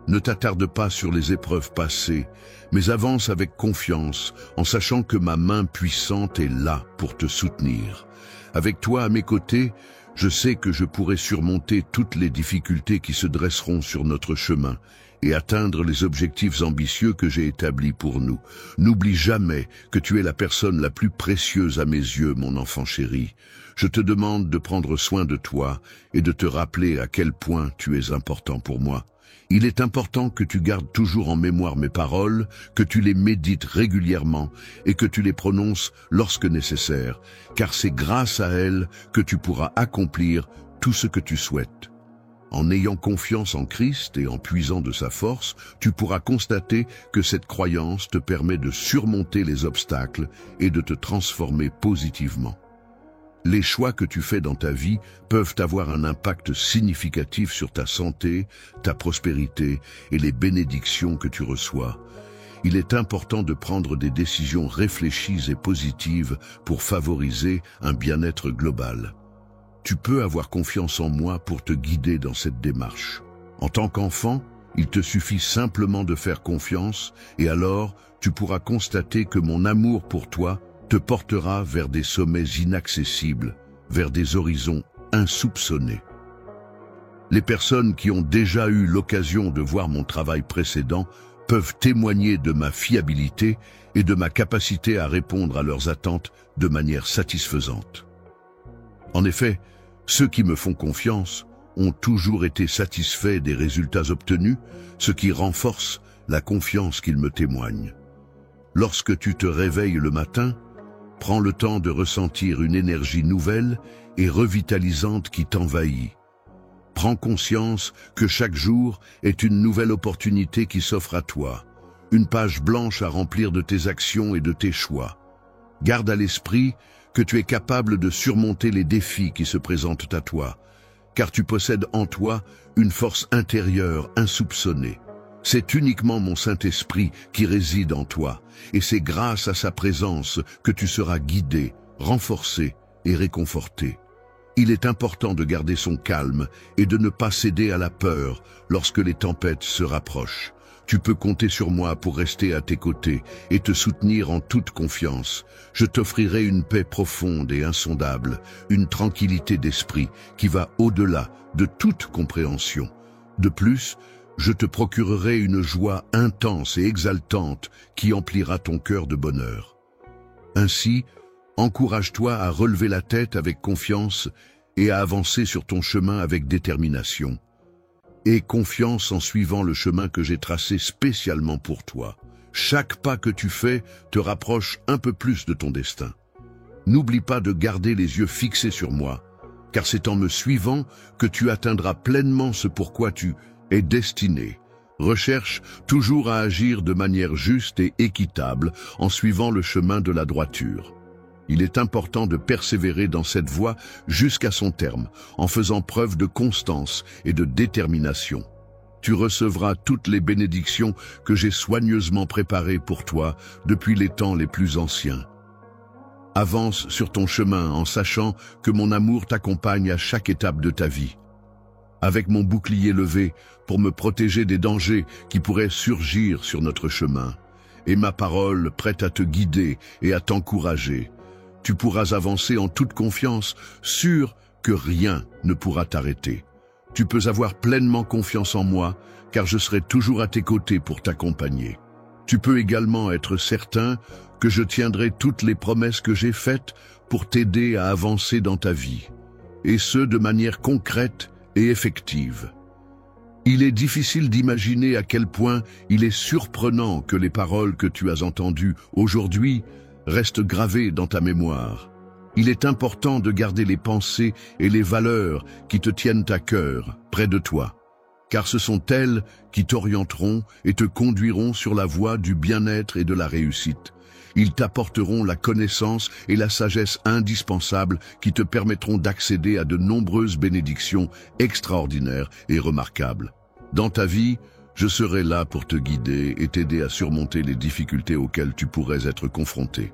Ne t'attarde pas sur les épreuves passées, mais avance avec confiance en sachant que ma main puissante est là pour te soutenir. Avec toi à mes côtés, je sais que je pourrai surmonter toutes les difficultés qui se dresseront sur notre chemin et atteindre les objectifs ambitieux que j'ai établis pour nous. N'oublie jamais que tu es la personne la plus précieuse à mes yeux, mon enfant chéri. Je te demande de prendre soin de toi et de te rappeler à quel point tu es important pour moi. Il est important que tu gardes toujours en mémoire mes paroles, que tu les médites régulièrement et que tu les prononces lorsque nécessaire, car c'est grâce à elles que tu pourras accomplir tout ce que tu souhaites. En ayant confiance en Christ et en puisant de sa force, tu pourras constater que cette croyance te permet de surmonter les obstacles et de te transformer positivement. Les choix que tu fais dans ta vie peuvent avoir un impact significatif sur ta santé, ta prospérité et les bénédictions que tu reçois. Il est important de prendre des décisions réfléchies et positives pour favoriser un bien-être global. Tu peux avoir confiance en moi pour te guider dans cette démarche. En tant qu'enfant, il te suffit simplement de faire confiance et alors tu pourras constater que mon amour pour toi te portera vers des sommets inaccessibles, vers des horizons insoupçonnés. Les personnes qui ont déjà eu l'occasion de voir mon travail précédent peuvent témoigner de ma fiabilité et de ma capacité à répondre à leurs attentes de manière satisfaisante. En effet, ceux qui me font confiance ont toujours été satisfaits des résultats obtenus, ce qui renforce la confiance qu'ils me témoignent. Lorsque tu te réveilles le matin, prends le temps de ressentir une énergie nouvelle et revitalisante qui t'envahit. Prends conscience que chaque jour est une nouvelle opportunité qui s'offre à toi, une page blanche à remplir de tes actions et de tes choix. Garde à l'esprit que tu es capable de surmonter les défis qui se présentent à toi, car tu possèdes en toi une force intérieure insoupçonnée. C'est uniquement mon Saint-Esprit qui réside en toi, et c'est grâce à sa présence que tu seras guidé, renforcé et réconforté. Il est important de garder son calme et de ne pas céder à la peur lorsque les tempêtes se rapprochent. Tu peux compter sur moi pour rester à tes côtés et te soutenir en toute confiance. Je t'offrirai une paix profonde et insondable, une tranquillité d'esprit qui va au-delà de toute compréhension. De plus, je te procurerai une joie intense et exaltante qui emplira ton cœur de bonheur. Ainsi, encourage-toi à relever la tête avec confiance et à avancer sur ton chemin avec détermination. Aie confiance en suivant le chemin que j'ai tracé spécialement pour toi. Chaque pas que tu fais te rapproche un peu plus de ton destin. N'oublie pas de garder les yeux fixés sur moi, car c'est en me suivant que tu atteindras pleinement ce pourquoi tu es destiné. Recherche toujours à agir de manière juste et équitable en suivant le chemin de la droiture. Il est important de persévérer dans cette voie jusqu'à son terme, en faisant preuve de constance et de détermination. Tu recevras toutes les bénédictions que j'ai soigneusement préparées pour toi depuis les temps les plus anciens. Avance sur ton chemin en sachant que mon amour t'accompagne à chaque étape de ta vie. Avec mon bouclier levé pour me protéger des dangers qui pourraient surgir sur notre chemin, et ma parole prête à te guider et à t'encourager, tu pourras avancer en toute confiance, sûr que rien ne pourra t'arrêter. Tu peux avoir pleinement confiance en moi, car je serai toujours à tes côtés pour t'accompagner. Tu peux également être certain que je tiendrai toutes les promesses que j'ai faites pour t'aider à avancer dans ta vie, et ce de manière concrète et effective. Il est difficile d'imaginer à quel point il est surprenant que les paroles que tu as entendues aujourd'hui restent gravées dans ta mémoire. Il est important de garder les pensées et les valeurs qui te tiennent à cœur près de toi, car ce sont elles qui t'orienteront et te conduiront sur la voie du bien-être et de la réussite. Ils t'apporteront la connaissance et la sagesse indispensables qui te permettront d'accéder à de nombreuses bénédictions extraordinaires et remarquables. Dans ta vie, je serai là pour te guider et t'aider à surmonter les difficultés auxquelles tu pourrais être confronté.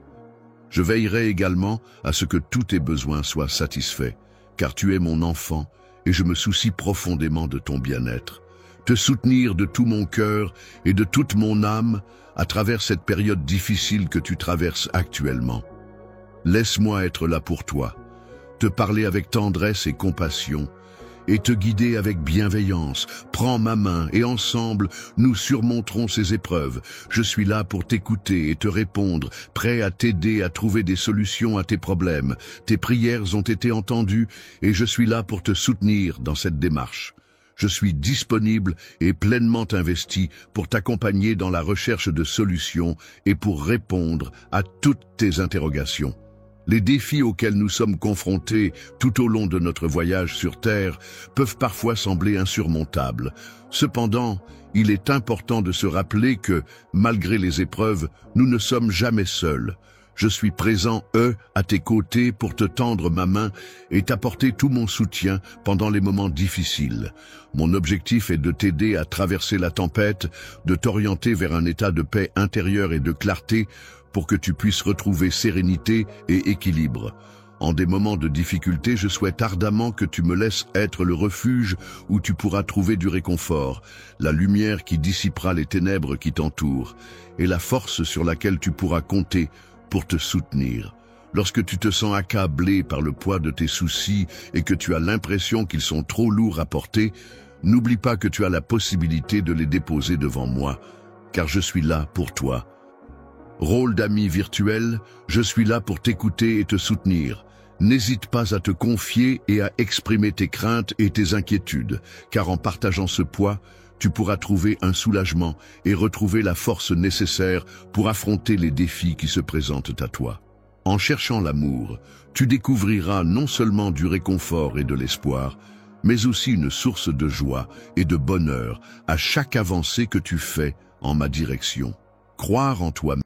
Je veillerai également à ce que tous tes besoins soient satisfaits, car tu es mon enfant et je me soucie profondément de ton bien-être. Te soutenir de tout mon cœur et de toute mon âme à travers cette période difficile que tu traverses actuellement. Laisse-moi être là pour toi, te parler avec tendresse et compassion, et te guider avec bienveillance. Prends ma main et ensemble, nous surmonterons ces épreuves. Je suis là pour t'écouter et te répondre, prêt à t'aider à trouver des solutions à tes problèmes. Tes prières ont été entendues et je suis là pour te soutenir dans cette démarche. Je suis disponible et pleinement investi pour t'accompagner dans la recherche de solutions et pour répondre à toutes tes interrogations. Les défis auxquels nous sommes confrontés tout au long de notre voyage sur Terre peuvent parfois sembler insurmontables. Cependant, il est important de se rappeler que, malgré les épreuves, nous ne sommes jamais seuls. Je suis présent, à tes côtés pour te tendre ma main et t'apporter tout mon soutien pendant les moments difficiles. Mon objectif est de t'aider à traverser la tempête, de t'orienter vers un état de paix intérieure et de clarté pour que tu puisses retrouver sérénité et équilibre. En des moments de difficulté, je souhaite ardemment que tu me laisses être le refuge où tu pourras trouver du réconfort, la lumière qui dissipera les ténèbres qui t'entourent, et la force sur laquelle tu pourras compter pour te soutenir. Lorsque tu te sens accablé par le poids de tes soucis et que tu as l'impression qu'ils sont trop lourds à porter, n'oublie pas que tu as la possibilité de les déposer devant moi, car je suis là pour toi. Rôle d'ami virtuel, je suis là pour t'écouter et te soutenir. N'hésite pas à te confier et à exprimer tes craintes et tes inquiétudes, car en partageant ce poids, tu pourras trouver un soulagement et retrouver la force nécessaire pour affronter les défis qui se présentent à toi. En cherchant l'amour, tu découvriras non seulement du réconfort et de l'espoir, mais aussi une source de joie et de bonheur à chaque avancée que tu fais en ma direction. Croire en toi